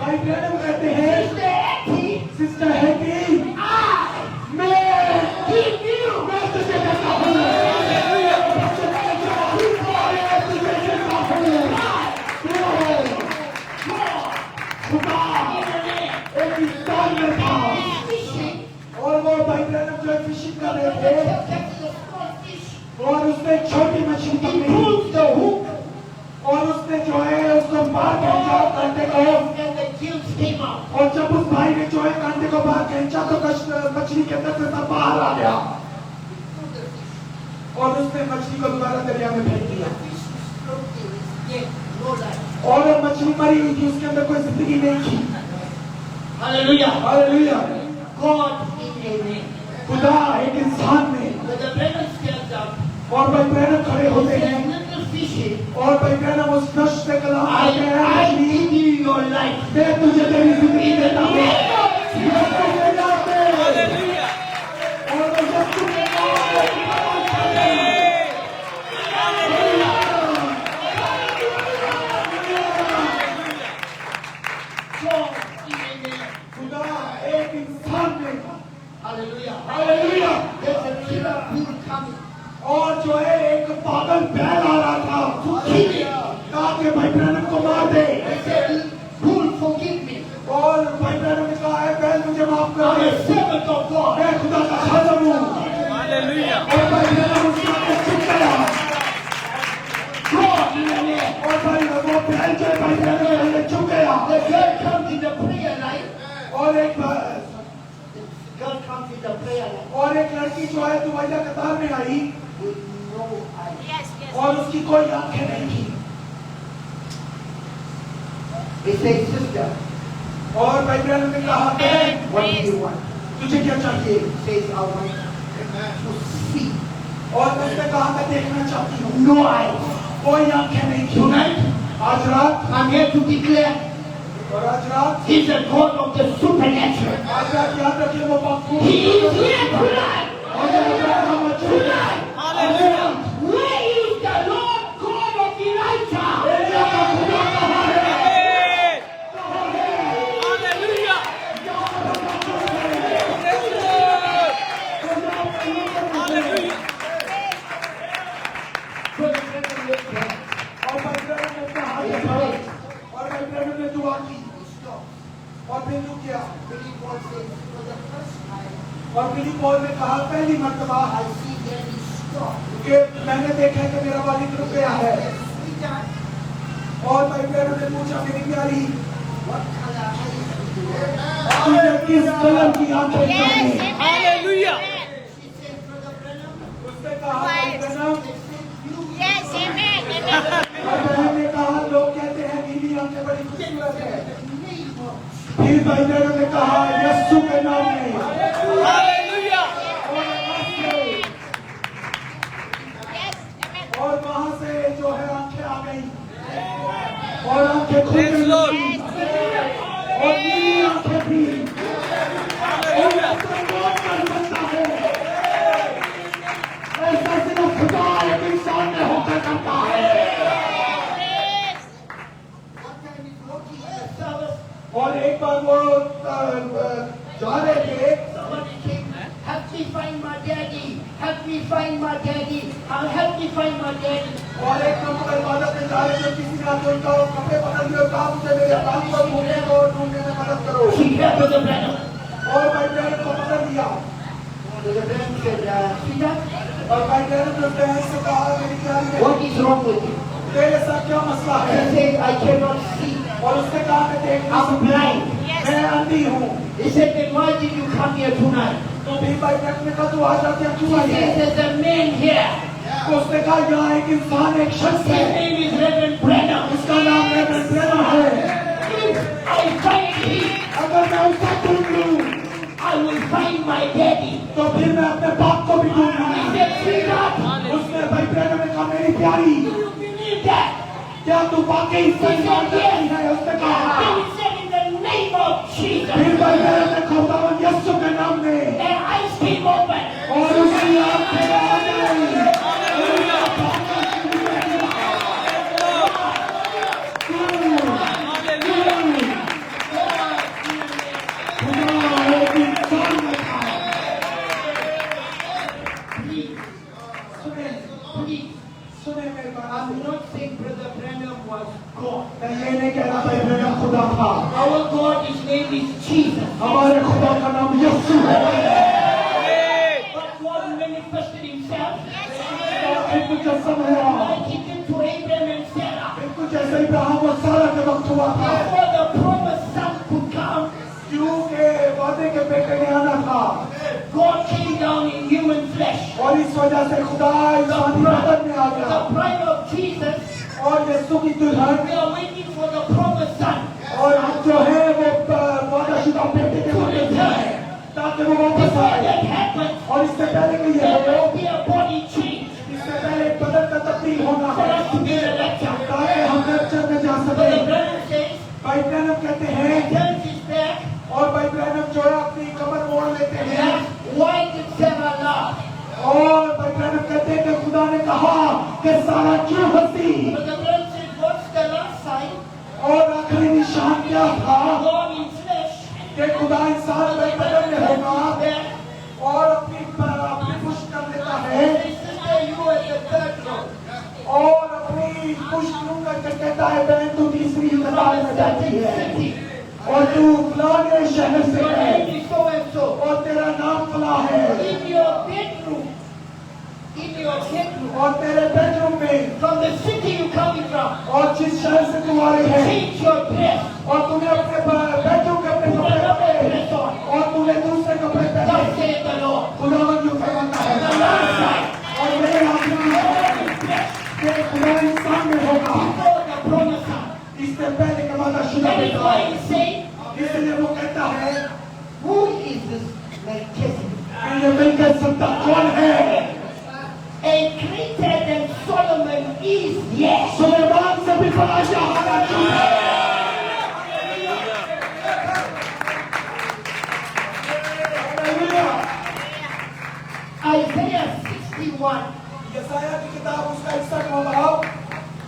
भाई ब्रैनम कहते हैं Sister Hetty, सिस्टर हैटी मैं तुझे कहता हूँ खुदा एक इंसान में था fishing, और वो भाई ब्रैनम जो है फिशिंग कर रहे थे catching a small fish. और उसने एक छोटी मछली He पकड़ी pulled the hook और उसने जो है उसको मार खींचा कांटे को and the gills came out. और जब उस भाई ने जो है कांटे को बाहर खींचा तो मछली के अंदर से सब बाहर आ गया और उसने मछली को दोबारा दरिया में फेंक दिया और वो मछली मरी हुई थी, उसके अंदर कोई जिंदगी नहीं थी। Hallelujah. Hallelujah. God in a man. खुदा एक इंसान में When the Branham stands up, और भाई ब्रैनम खड़े he होते says, हैं little fishy, और भाई ब्रैनम उस नश से कलाम करते हैं, I मछली give you your life. मैं तुझे तेरी जिंदगी देता हूँ। Amen. मैं तुझे जाते हैं। Hallelujah. और वो जब तुम्हें God in a man. खुदा एक इंसान में Hallelujah. Hallelujah. There's a killer जो है एक पागल बैल आ रहा था, to kill him. कहा कि भाई ब्रैनम को मार दे। He said, "Bull, forgive me. और भाई ब्रैनम ने कहा है बैल मुझे माफ कर I'm they, a servant of God." मैं खुदा का खादम हूँ। Hallelujah. और भाई ब्रैनम उसके आगे झुक गया। God in the name. और भाई वो बैल जो है भाई ब्रैनम के आगे झुक गया। The girl comes in the prayer line. और एक The girl comes in the prayer line और एक लड़की जो है दुबैया कतार में आई with no eyes. Yes, yes. और उसकी कोई आंखें नहीं थी। He says, "Sister, और भाई ब्रैनम ने कहा बहन what do you want?" तुझे क्या चाहिए? He says, "I want to see." और उसने कहा मैं देखना चाहती हूँ। No eyes. कोई आंखें नहीं थी। Tonight, आज रात I'm here to declare और आज रात He's a God of the supernatural. आज रात याद रखिए वो बापू He is here tonight. और आज रात हम अच्छे Tonight. Hallelujah. Where is the Lord God of Elijah? Elia का खुदा कहाँ है? Amen. Hallelujah. Yes, Lord. Hallelujah. Brother Brennan looked there. और भाई ब्रैनम ने अपना हाथ He उठाया prayed. और भाई ब्रैनम ने दुआ की He stopped. और फिर जो किया Billy Paul says, "For the first time, और बिली पॉल ने कहा पहली मर्तबा I see that he stopped." कि मैंने देखा कि मेरा मालिक रुक गया है। Sweetheart, और भाई ब्रैनम ने पूछा मेरी प्यारी what color eyes do you have? तुझे किस कलर की आंखें Yes, चाहिए? amen. Hallelujah. She said, "Brother Brennan, उसने कहा भाई Branham they said, you Yes, amen. Amen. और बहन ने कहा लोग कहते हैं नीली आंखें बड़ी खूबसूरत है। in the name of फिर भाई ब्रैनम ने कहा यीशु के नाम में Hallelujah. Yes, amen. और वहां से जो है आंखें आ गई और आंखें खुल Yes, Lord. गई और नीली आंखें थी। Hallelujah. ऐसा कौन कर सकता है? ऐसा सिर्फ खुदा एक इंसान में होकर करता है। Praise. one time he's walking in the service, और एक बार वो जा रहे थे somebody came, "Help me find my daddy, help me find my daddy, help me find my daddy." और एक नंबर इबादत में जा रहे थे किसी ने आके उनका कपड़े पकड़ लिए और कहा मुझे मेरे बाप को ढूंढने को ढूंढने में मदद करो। She grabbed Brother Brennan. और भाई ब्रैनम को पकड़ लिया Brother Brennan said, "Sweetheart, और भाई ब्रैनम ने बहन से कहा मेरी प्यारी बहन, what is wrong with you?" तेरे साथ क्या मसला He है? said, "I cannot see, और उसने कहा मैं देख नहीं I'm सकती, blind." मैं अंधी हूँ। He said, "Then why did you come here tonight?" तो भी भाई ब्रैनम ने कहा तू आज रात यहाँ He क्यों आई है? said, "There's a man here. तो उसने कहा यहाँ एक इंसान एक शख्स His है, name is Reverend Brennan. इसका नाम रेवरेंड ब्रैनम है। If I find him, अगर मैं उसको ढूंढ लूँ I will find my daddy." तो फिर मैं अपने बाप को भी He ढूंढूंगी। said, "Sweetheart, उसने भाई ब्रैनम ने कहा मेरी प्यारी do you believe that?" क्या तू वाकई सही बात करती है? उसने कहा Then he said, "In the name of Jesus." फिर भाई ब्रैनम ने खुदावंद यीशु के नाम में Their eyes came open. और उसकी आंखें आ गई। Hallelujah. Hallelujah. खुदा एक इंसान में था। Please, सुने please. सुने मेरे बात। I'm not saying Brother Brennan was God. मैं ये नहीं कह रहा भाई ब्रैनम खुदा था। Our God, His name is Jesus. हमारे खुदा का नाम यीशु है। Amen. But God manifested Himself एक मुजस्सम हुआ, like He did to Abraham and Sarah. बिल्कुल जैसे इब्राहिम और सारा के वक्त हुआ था। Before the promised son could come, क्यों के वादे के बेटे ने आना था God came down in human flesh. और इस वजह से खुदा इंसानी बदन में आ The गया bride of Jesus, और यीशु की दुल्हन we are waiting for the promised son और हम जो है वो वादाशुदा बेटे के to वादे में हैं, return. ताकि वो वापस Before आए। that happens, और इससे पहले कि ये there हो, will be a body change इससे पहले बदन का तब्दील होना for है us to be the lecture. ताकि हम लेक्चर में जा So the सकें। brother says, भाई ब्रैनम कहते हैं turns his back और भाई ब्रैनम जो है अपनी कमर मोड़ लेते and हैं asks, "Why did Sarah laugh?" और भाई ब्रैनम कहते हैं कि खुदा ने कहा कि सारा क्यों हंसी But the brother says, "What's the last sign?" और आखिरी निशान क्या था God in flesh. कि खुदा इंसान में बदन में होगा Back. और अपनी पुष्ट कर देता है Say, "Sister, you at the शहर से Your है name is so and so. और तेरा नाम फला है In your bedroom, और तेरे बेडरूम में from the city you coming from, और जिस शहर से तू आ रही है change your dress. और तूने अपने बेडरूम के अपने Put कपड़े another पहने dress on. और तूने दूसरे कपड़े Thus पहने saith the Lord. खुदावन जो फरमाता है The last time, और मेरे आखिरी के खुदा इंसान में होगा before the promised son. इससे पहले का वादा शुदा That is why he say, इसलिए वो कहता है who is this Melchizedek? ये मिलकर सत्ता कौन है A greater than Solomon is yes. Suleman से भी बड़ा जहाना क्यों है हालेलुया Isaiah 61. यशायाह की किताब उसका 61वां बाब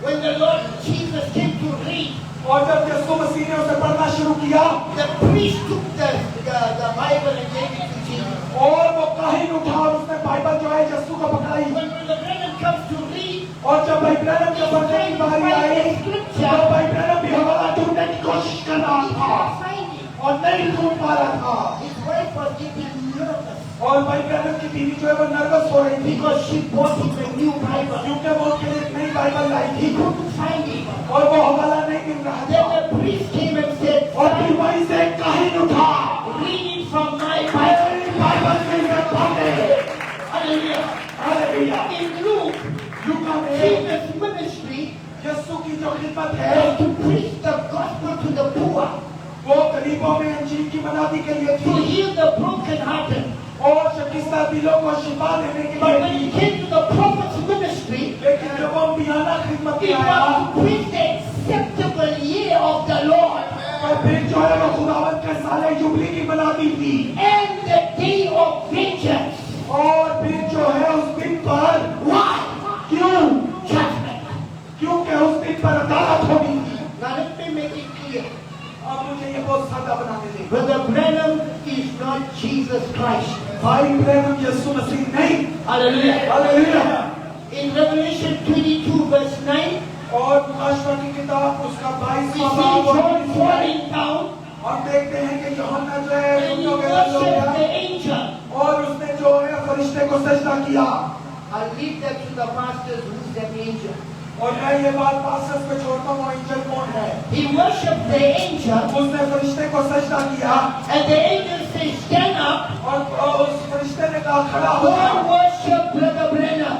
When the Lord Jesus came to read, और जब यीशु मसीह ने उसे पढ़ना शुरू किया the priest took the Bible and gave it to Jesus. और वो काहिन उठा और उसने बाइबल जो है यीशु को पकड़ाई When Brother Branham comes to read, और जब भाई ब्रैनम के पढ़ने की बारी आई he तो भाई ब्रैनम भी हवाला ढूंढने की कोशिश कर रहा था cannot find it. और नहीं ढूंढ पा रहा था His wife was getting nervous और भाई ब्रैनम की बीवी जो है वो नर्वस हो रही थी because she bought him a new Bible. क्योंकि वो उसके लिए एक नई बाइबल लाई He थी couldn't find it. और वो हवाला नहीं मिल रहा Then था the priest came and said, और फिर वहीं से एक काहिन उठा read it from my Bible. मेरी बाइबल से इसे पढ़े Hallelujah. हालेलुया In Luke, लूका में Jesus' ministry यीशु की जो खिदमत है was to preach the gospel to the poor, वो गरीबों में अंजीर की मनादी के लिए to थी heal the brokenhearted. और शकीस्ता दिलों को शिफा देने के But लिए when थी it came to the prophet's ministry, लेकिन जब वो बियाना खिदमत it में आया was to preach the acceptable year of the Lord और फिर जो है वो खुदावंत के साले जुबली की मनादी थी and the day of vengeance. और फिर जो है उस दिन पर Why? क्यों Judgment. क्योंकि उस दिन पर अदालत होगी Now let me make it clear. अब मुझे ये बहुत सादा बनाने दें Brother Branham is not Jesus Christ. भाई ब्रैनम यीशु मसीह नहीं Hallelujah. Hallelujah In Revelation 22 verse 9, और प्रकाशवा की किताब उसका we 22वां see बाब और John falling down हम देखते हैं कि यूहन्ना जो है and he घुटनों के बल हो worshipped the गया angel. और उसने जो है फरिश्ते को सजदा किया I'll leave that to the pastors who's that angel. और मैं ये बात पास्टर्स पे छोड़ता हूँ एंजल कौन है He worshipped the angel उसने फरिश्ते को सजदा किया and the angel says, stand up, और उस फरिश्ते ने कहा खड़ा हो जा go worship Brother Branham.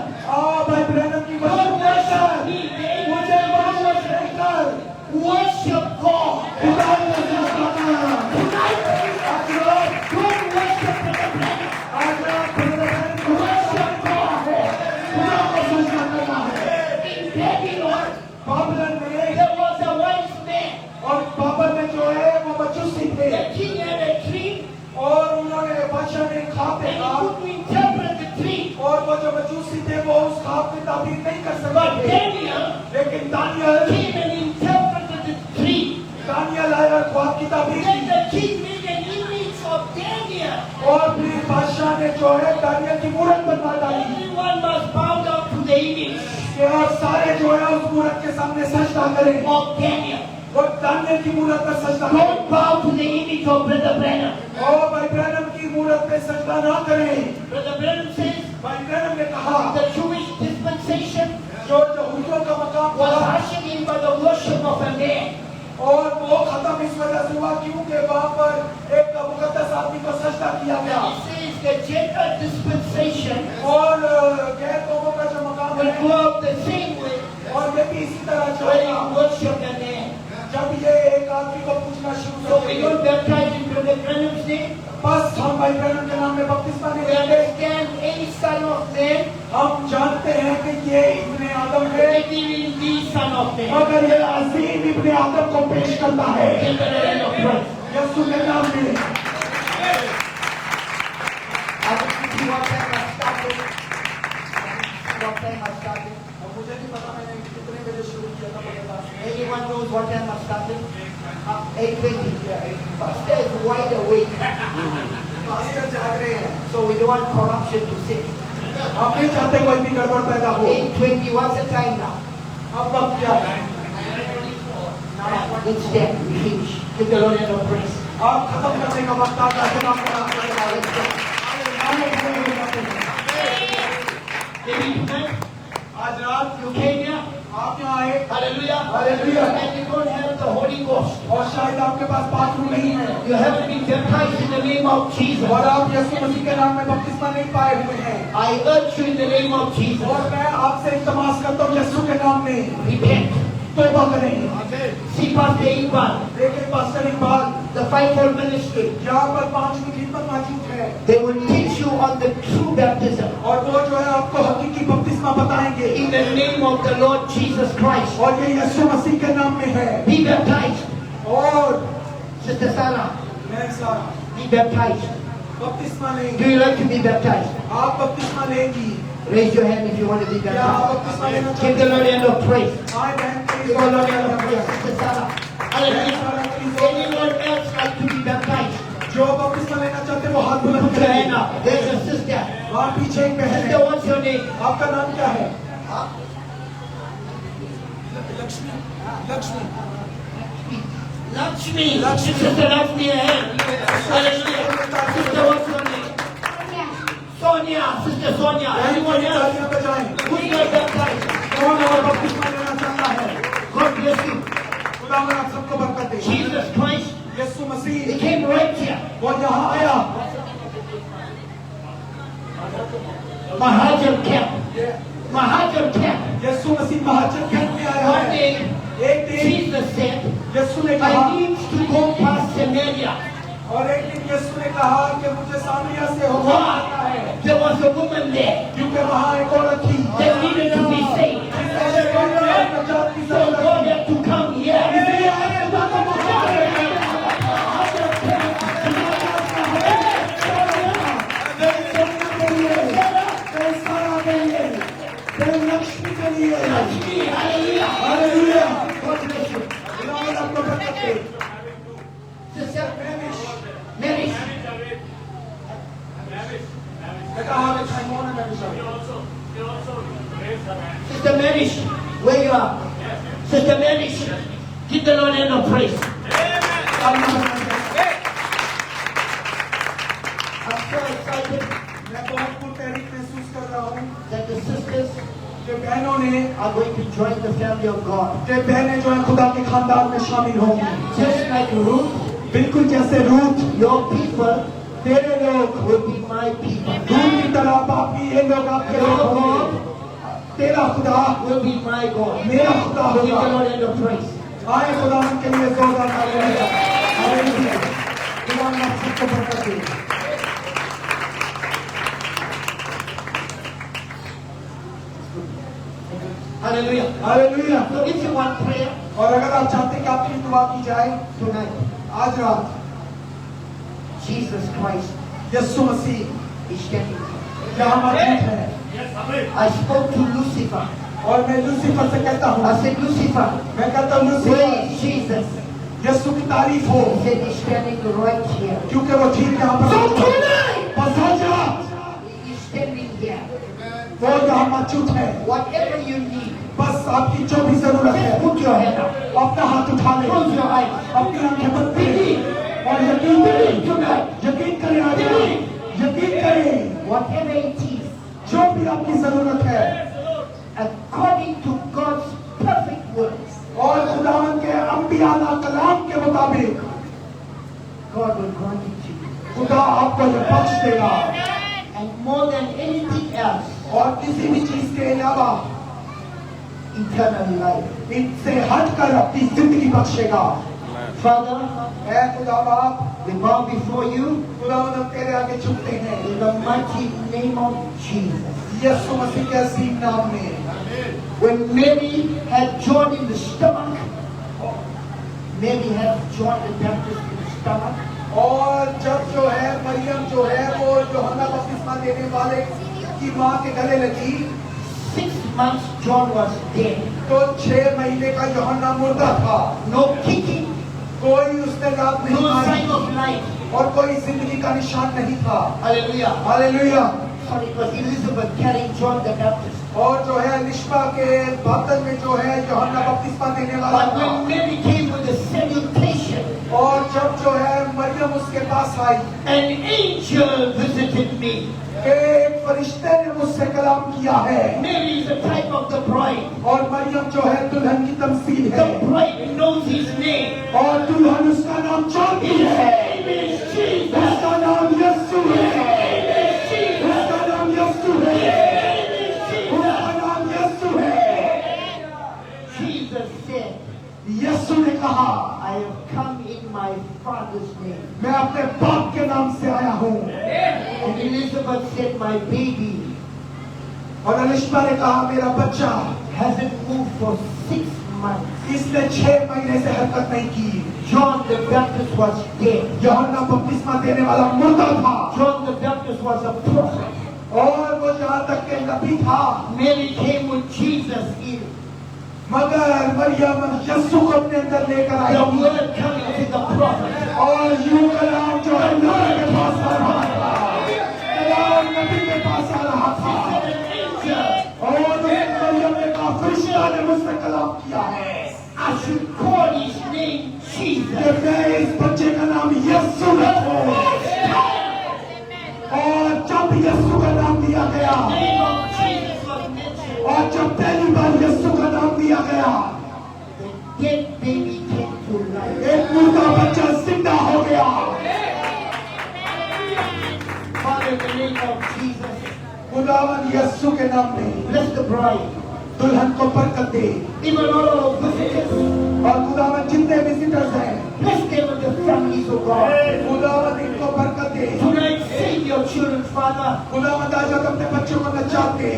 भाई ब्रैनम की Go वर्शिप worship कर me. The angel मुझे says, वर्शिप कर worship God. खुदा ने सजदा किया Tonight, आज रात go worship Brother Branham. आज रात ब्रैनम को Worship God. खुदा को सजदा करना है In Babylon, बाबुल में there was a wise man. और बाबर में जो है वो मजूसी थे The king had a dream और उन्होंने बादशाह ने ख्वाब and he देखा couldn't interpret the dream. और वो जो मजूसी थे वो उस ख्वाब की ताबीर नहीं कर But सकते थे Daniel लेकिन Daniel came and interpreted the dream. Daniel आया ख्वाब की ताबीर Then की the king made an image of Daniel. और फिर बादशाह ने जो है दानियल की मूर्त बनवा डाली Everyone must bow down to the image कि और सारे जो है उस मूर्त के सामने सजदा करें of Daniel. और दानियल की मूर्त पर सजदा करें Don't bow to the image of Brother Branham. और भाई ब्रैनम की मूर्त पे सजदा ना करें Brother Branham says भाई ब्रैनम ने कहा the Jewish dispensation जो यहूदियों का मकाम was था ushered in by the worship of a man. और वो खत्म इस वजह से हुआ क्योंकि वहां पर एक मुकद्दस आदमी को सजदा किया गया He says the Gentile dispensation और गैर कौमों का जो मकाम will है go up the same way और ये भी इसी तरह when चलेगा you worship the man. जब ये एक आदमी को पूछना शुरू So we करेंगे don't baptize in Brother Branham's name. बस हम भाई ब्रैनम के नाम में बपतिस्मा नहीं We लेंगे understand any son of man हम जानते हैं कि ये इब्ने आदम है believe in the son of man. मगर ये अजीम इब्ने आदम को पेश करता है In the name of Christ. यीशु के नाम में I will give you what time I started. What time I started. और मुझे नहीं पता मैंने कितने बजे शुरू किया था मेरे पास Anyone knows what time I started? 8:20. Pastor is wide awake. Pastor जाग रहे हैं So we don't want corruption to sit. हम नहीं चाहते कोई भी गड़बड़ पैदा हो 8:20. What's the time now? अब वक्त क्या है It's 10. We finish. Give the Lord a praise. आप खत्म करने का वक्त आता है। जब आपको आज रात You came here. आप यहाँ आए Hallelujah. Hallelujah. And you don't have the Holy Ghost. और शायद आपके पास बाथरूम नहीं है You haven't been baptized in the name of Jesus. और आप यीशु मसीह के नाम में बपतिस्मा नहीं पाए हुए हैं I urge you in the name of Jesus. और मैं आपसे इल्तमास करता हूँ यीशु के नाम में Repent. तौबा करें। See Pastor Iqbal, देखिए pastor Iqbal the fivefold ministry. यहाँ पर 5वीं खिदमत मौजूद है They will teach you on the true baptism और वो जो है आपको हकीकी बपतिस्मा बताएंगे in the name of the Lord Jesus Christ. और ये यीशु मसीह के नाम में है। Be baptized. और Sister Sarah, मैं सारा be baptized. बपतिस्मा Do लेंगे। you like to be baptized? आप बपतिस्मा लेंगी Raise your hand if you want to be क्या आप बपतिस्मा लेना baptized. Give चाहते the Lord a hand of praise. हैं? आए बहन Give please the Lord a hand of praise. Sister Sarah. Hallelujah. Anyone else like to be baptized? जो बपतिस्मा लेना चाहते हैं वो हाथ बुलंद Put your hand करें। up. There's a sister. वहाँ पीछे एक बहन Sister, है। what's your name? आपका नाम क्या है? Lakshmi. Sister Lakshmi, a hand. Hallelujah. Sister, what's your name? Sonia. Sister Sonia. Anyone else? तालियां बजाएं। Who's not baptized? कौन और बपतिस्मा लेना चाहता है? God bless you. खुदावन आप सबको बरकत दे। Jesus Christ, Yeshu He Masih came right here. वो यहाँ आया Mahajan camp. Mahajan camp. यीशु मसीह महाजन कैंप में आया One है। day, एक दिन Jesus said, यीशु ने कहा I need to go past Samaria. और एक दिन यीशु ने कहा कि मुझे सामरिया से होकर आना है Why? There was a woman there क्योंकि वहाँ एक औरत थी that needed to be saved. So God had to come here. इसलिए आज खुदा को मौका देना है। सारा के लिए, लक्ष्मी के लिए, Hallelujah. Hallelujah. God bless you. खुदावन आपको बरकत दे। Sister Mary, बेटा हाथ उठाएं, कौन है मेरे साथ? Sister Mary, where you are? Sister Mary, give the Lord a hand of praise. I'm so excited मैं बहुत पुरतहरीक महसूस कर रहा हूँ that the sisters कि बहनों ने are going to join the family of God. कि बहनें जो है खुदा के खानदान में शामिल होंगी Just like Ruth, बिल्कुल जैसे रूथ your people तेरे लोग will be my people. दूध की तरह बाकी ये लोग आपके लोग होंगे तेरा खुदा Will be my God. मेरा खुदा Give the होगा Lord a hand of praise. आए खुदा के लिए जोरदार तालियां हालेलुया खुदा ने आप सबको बरकत दे Hallelujah. Hallelujah So if you want prayer और अगर आप चाहते हैं कि आपकी दुआ की जाए tonight, आज रात Jesus Christ Yeshu Masih is standing here. यहाँ मौजूद है I spoke to Lucifer. और मैं लूसीफर से कहता हूँ I said, Lucifer, मैं कहता हूँ where लूसीफर is Jesus? यीशु की तारीफ हो He said, he's standing right here. क्योंकि वो ठीक यहाँ पर So tonight, बस हो जा he is standing here. वो यहाँ मौजूद है Whatever you need, बस आपकी जो भी जरूरत है just put your hand up. अपना हाथ उठा ले Close your eyes. अपनी आंखें बंद करें और यकीन करें यकीन करें आज यकीन करें Whatever it is, जो भी आपकी जरूरत है according to God's perfect words, और खुदावन के अंबियाना कलाम के मुताबिक God will grant it to you. खुदा आपको ये बख्श देगा And more than anything else, और किसी भी चीज के अलावा eternal life. इनसे हटकर अपनी जिंदगी बख्शेगा Father, ऐ खुदा बाप we bow before you खुदावन हम तेरे आगे झुकते हैं in the mighty name of Jesus. यीशु मसीह के अजीम नाम में When Mary had John in the stomach, Mary had John the Baptist in the stomach, और जब जो है मरियम जो है वो यूहन्ना बपतिस्मा देने वाले की माँ के गले लगी 6 months John was dead. तो 6 महीने का यूहन्ना मुर्दा था No kicking, कोई उसने रात नहीं no sign मारी of life. और कोई जिंदगी का निशान नहीं था Hallelujah. Hallelujah Sorry, it was Elizabeth carrying John the Baptist. और जो है लिश्बा के बर्तन में जो है यूहन्ना बपतिस्मा देने वाला But था when Mary came with the salutation, और जब जो है मरियम आई। An angel visited me. एक फरिश्ते ने मुझसे कलाम किया है। Mary is a type of the bride. और मरियम जो है दुल्हन की तमसील है। The bride knows his name. और दुल्हन उसका नाम जानती His है। name is Jesus. उसका नाम यीशु है। उसका नाम यीशु है। उसका नाम यीशु है। Jesus said, यीशु ने कहा, I have come in my Father's name. मैं अपने बाप के नाम से आया हूँ। And Elizabeth said, my baby और अलिश्मा ने कहा, मेरा बच्चा hasn't moved for 6 months. इसने 6 महीने से हरकत नहीं की। John the Baptist was dead. यूहन्ना बपतिस्मा देने वाला मुर्दा था। John the Baptist was a prophet. और वो जहाँ तक के नबी था। Mary came with Jesus in. मगर मरियम यीशु को अपने अंदर लेकर आई। The word coming to the prophet. और यूं कलाम जो है नबी के पास आ रहा था। कलाम नबी के पास आ रहा था। और मरियम ने कहा, फरिश्ता ने मुझसे कलाम किया है। I should call his name कि Jesus. मैं इस बच्चे का नाम यीशु रखूं। और जब यीशु का नाम दिया गया, The name of Jesus was mentioned. और जब पहली बार यीशु का नाम दिया गया, The dead baby came to life. एक मुर्दा बच्चा जिंदा हो गया। Father, in the name of Jesus, खुदावन यीशु के नाम में bless the bride. दुल्हन को बरकत दे। Even all our visitors, और खुदावन जितने विजिटर्स हैं, bless them with the families of God. खुदावन इनको बरकत दे। Tonight, save your children, Father, खुदावन आज अपने बच्चों को नचाते,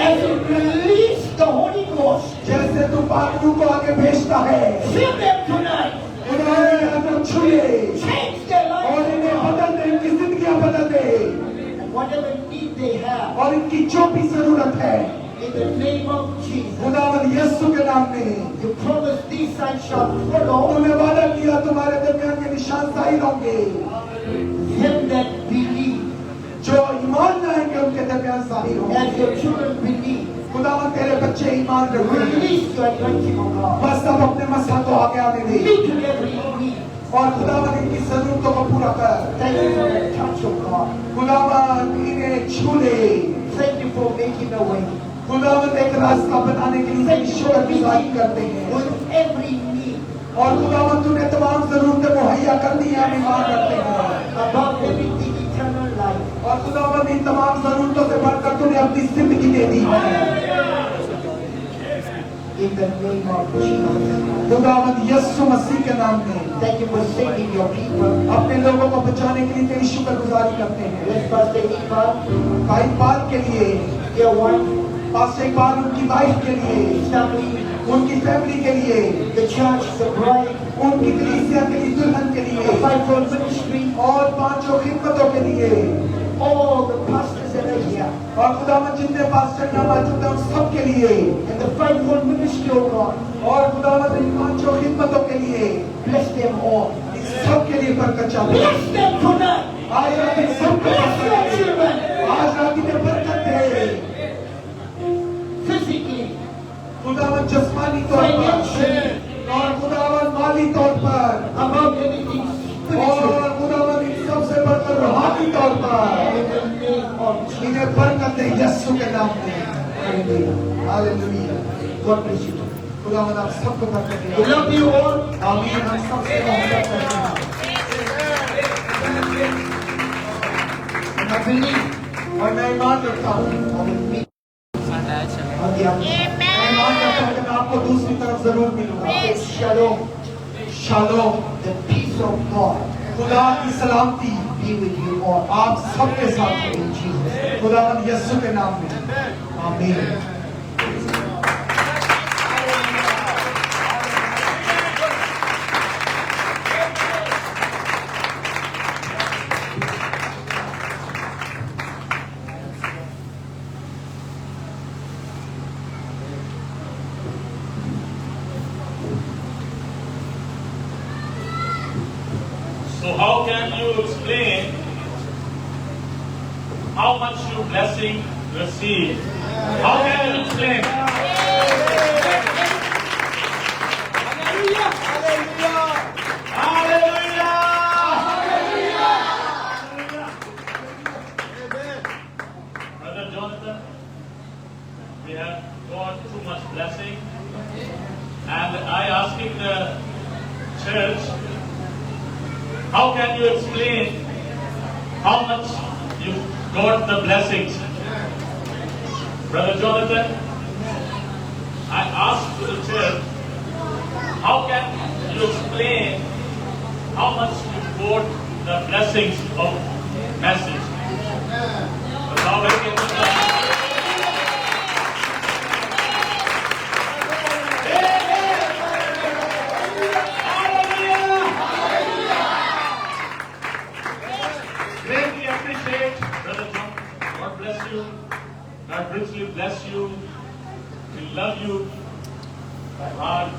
as you release the Holy Ghost. जैसे तू पापियों को आगे भेजता है। Fill them tonight. खुदावन अंदर छुए Change their और lives. इन्हें बदल दे, इनकी जिंदगियां बदल दे। And whatever need they have, और इनकी जो भी जरूरत है, in the name of Jesus, खुदावन यीशु के नाम में। you promise these signs shall follow तूने वादा किया तुम्हारे दरमियान ये निशान जाहिर होंगे। them that believe. जो ईमान लाएंगे उनके दरमियान जाहिर होंगे। As your children believe, खुदावन तेरे बच्चे ईमान रखते हैं। release your anointing of God. बस अब अपने मसा को आगे आने दे। Meet to every need. और खुदावन इनकी जरूरतों को पूरा कर। Thank you for the touch of God. खुदावन इन्हें छू ले। Thank you for making a way. खुदावन एक रास्ता बनाने के लिए तेरी शुक्रगुजारी करते हैं। With every need, और खुदावन तूने तमाम जरूरतें मुहैया कर दी हैं, हम ईमान रखते हैं। above everything, eternal life. और खुदावन इन तमाम जरूरतों से बढ़कर तूने अपनी जिंदगी दे दी है। In the name of Jesus. खुदावन यीशु मसीह के नाम में Thank you for saving your people. अपने लोगों को बचाने के लिए तेरी शुक्रगुजारी करते हैं। Bless Pastor Iqbal, भाई पाल के लिए, their wife, पास्टर इकबाल उनकी वाइफ के लिए, his family, उनकी फैमिली के लिए, the church, the bride, उनकी कलीसिया के लिए, दुल्हन के the लिए, fivefold ministry, और पांचों खिदमतों के लिए, all the pastors that are here, और खुदावन जितने पास्टर यहाँ मौजूद हैं उन सब के लिए, and the fivefold ministry of God. और खुदावन इन पांचों खिदमतों के लिए, Bless them all. इन सब के लिए बरकत चाहते हैं। Bless them tonight. आज रात इन सबको Bless your बरकत दे। children. आज रात इन्हें बरकत दे। Physically, खुदावन जिस्मानी तौर पर और खुदावन माली तौर पर above everything, spiritually. और खुदावन इन सबसे बढ़कर रूहानी तौर पर In the name of Jesus. इन्हें बरकत दे यीशु के नाम में। Hallelujah. Hallelujah. God bless you. खुदावन आप सबको बरकत We they. love you all. आमीन। हम सबसे मोहब्बत करते हैं। And I believe और मैं ईमान रखता हूँ। I will meet on the other side. मैं ईमान रखता हूँ कि मैं आपको दूसरी तरफ जरूर मिलूंगा। Shalom. Shalom, The peace of God खुदा की सलामती be with you all. आप सबके साथ हो। In Jesus. खुदावन यीशु के नाम में आमीन। So how can you explain how much you blessing receive? How can you explain? Hallelujah. Hallelujah! we have got too much blessing. And I asking the church, how can you explain how much you got the blessings? Brother Jonathan, I asked to the church, how can you explain how much you got the blessings of message? बताओ भाई कितना? Greatly appreciate, Brother John. God bless you. God richly bless you. We love you. By heart,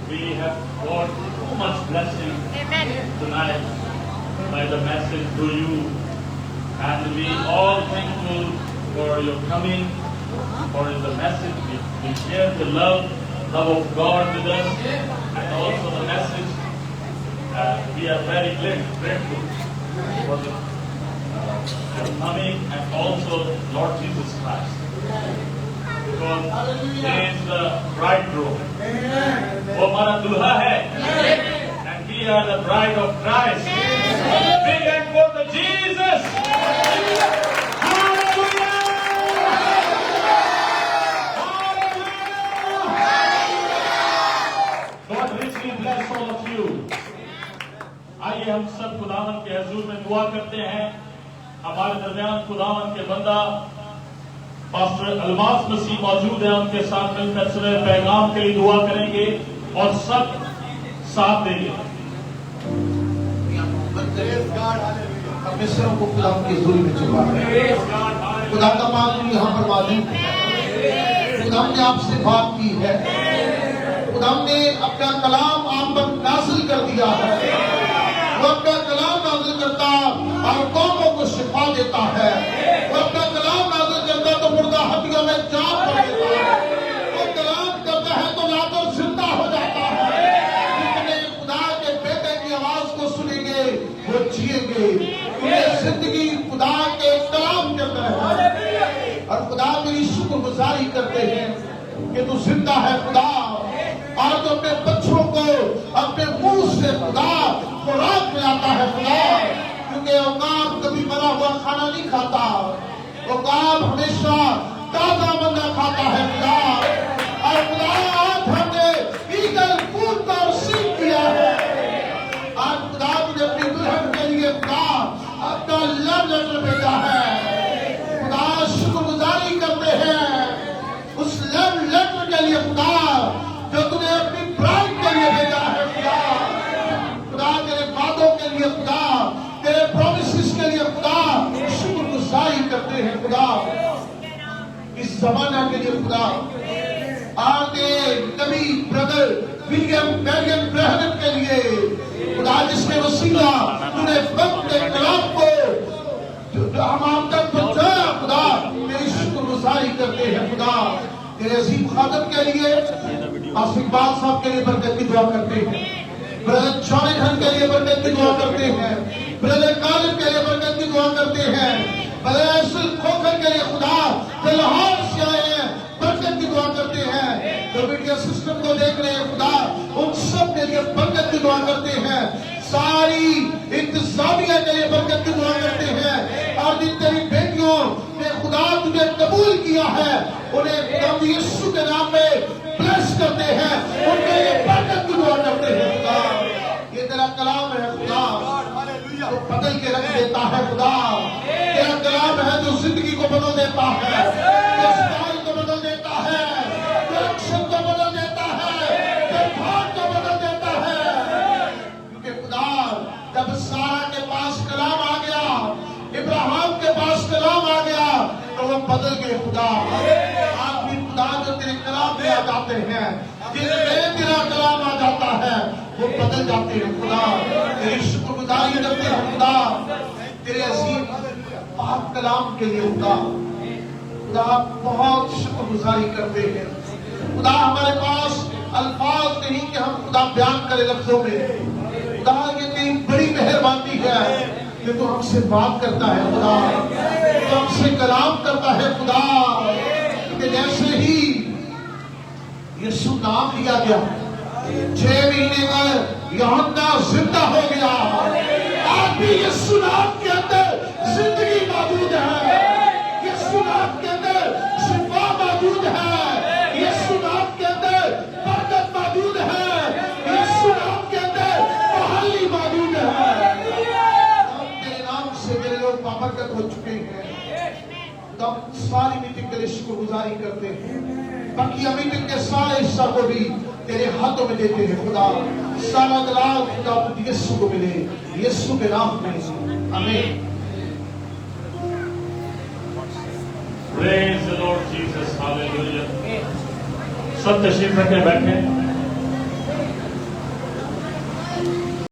we have got so much blessing Amen. tonight by the message to you. And we all thankful for your coming, for the message. We share the love of God with us, and also the message. We are very grateful for the your coming, and also Lord Jesus Christ. Because He is the bridegroom. वो हमारा दुल्हा है, and we are the bride of Christ. Big hand for the Jesus. Hallelujah! Hallelujah! God richly bless all of you. आइए हम सब खुदावन के हुजूर में दुआ करते हैं। हमारे दरमियान खुदावन के बंदा पास्टर अलमास मसीह मौजूद है, उनके साथ मिलकर सुने पैगाम के लिए दुआ करेंगे और सब साथ देंगे। परमेश्वर को खुदा की हुजूरी में छुपा है। खुदा का पाक यहाँ पर मौजूद है। खुदा ने आपसे बात की है। खुदा ने अपना कलाम आप पर नाज़िल कर दिया है। वो अपना कलाम नाज़िल करता और कौमों को शिफा देता है। वो अपना कलाम नाज़िल करता तो मुर्दा हड्डियों में जान भर देता है। वो कलाम करता है तो लातों जिंदा हो जाता है। जितने खुदा के बेटे की आवाज को सुनेंगे वो जिएंगे। उन्हें जिंदगी खुदा के कलाम के अंदर है। और खुदा तेरी शुक्रगुजारी करते हैं कि तू जिंदा है खुदा, और तो अपने बच्चों को अपने मुंह से खुदा खुराक मिलाता है खुदा। क्योंकि औकाब कभी मरा हुआ खाना नहीं खाता, औकाब हमेशा ताजा बंदा खाता है खुदा। और खुदा आज हमने ईगल फूल का सीख किया है। आज खुदा तुझे अपनी दुल्हन के लिए खुदा अपना लव लेटर भेजा है। खुदा शुक्रगुजारी करते हैं उस लव लेटर के लिए खुदा जो तूने अपनी ब्राइड के लिए भेजा है खुदा। खुदा तेरे वादों के लिए खुदा, तेरे प्रोमिसेस के लिए खुदा शुक्रगुजारी करते हैं खुदा। इस जमाना के लिए खुदा, आगे नबी ब्रदर विलियम मैरियन ब्रहनम के लिए खुदा, जिसके वसीला तूने वक्त के कलाम को हम आप तक पहुंचाया खुदा, तेरी शुक्रगुजारी करते हैं खुदा। तेरे अजीम खादम के लिए, आसिफ बाग साहब के लिए बरकत की दुआ करते हैं। ब्रदर जॉनथन के लिए बरकत की दुआ करते हैं। ब्रदर कालिब के लिए बरकत की दुआ करते हैं। ब्रदर असल खोखर के लिए खुदा जो लाहौर से आए हैं बरकत की दुआ करते हैं। जो मीडिया सिस्टम को देख रहे हैं खुदा, उन सब के लिए बरकत की दुआ करते हैं। सारी इंतजामिया के लिए बरकत की दुआ करते हैं। और जिन तेरी बेटियों ने खुदा तुझे कबूल किया है उन्हें प्रभु यीशु के नाम में ब्लेस करते हैं, उनके लिए बरकत की दुआ करते हैं खुदा। ये तेरा कलाम है खुदा जो बदल के रख देता है खुदा। तेरा कलाम है जो जिंदगी को बदल देता है, जो स्टाइल को बदल देता है, जो एक्शन को बदल देता है, जो भाग को बदल देता है। क्योंकि खुदा जब सारा के पास कलाम आ गया, इब्राहिम के पास कलाम आ गया, तो वो बदल गए खुदा। आप भी खुदा जो तेरे कलाम में आ जाते हैं, जिनमें तेरा कलाम आ जाता है वो बदल जाते हैं खुदा। तेरी शुक्रगुजारी करते हैं खुदा, तेरे अजीम पाक कलाम के लिए खुदा। खुदा बहुत शुक्रगुजारी करते हैं खुदा। हमारे पास अल्फाज नहीं कि हम खुदा बयान करें लफ्जों में। खुदा ये तेरी बड़ी मेहरबानी है कि तू हमसे बात करता है खुदा, तू हमसे कलाम करता है खुदा। नाम लिया गया। 6 महीने का यूहन्ना जिंदा हो गया। आज भी यीशु नाम के अंदर जिंदगी मौजूद है। यीशु नाम के अंदर शिफा मौजूद है। यीशु नाम के अंदर बरकत मौजूद है। यीशु नाम के अंदर बहाली मौजूद है। तेरे नाम से मेरे लोग बाबरकत हो चुके हैं। तो हम सारी मीटिंग के लिए शुक्रगुजारी करते हैं। बाकी हम मीटिंग के सारे हिस्सा को भी तेरे हाथों में देते हैं। खुदा सारा दलाल खुदा यीशु को मिले, यीशु के नाम में आमीन। Praise the Lord Jesus, hallelujah. सब तशरीफ रखे बैठे।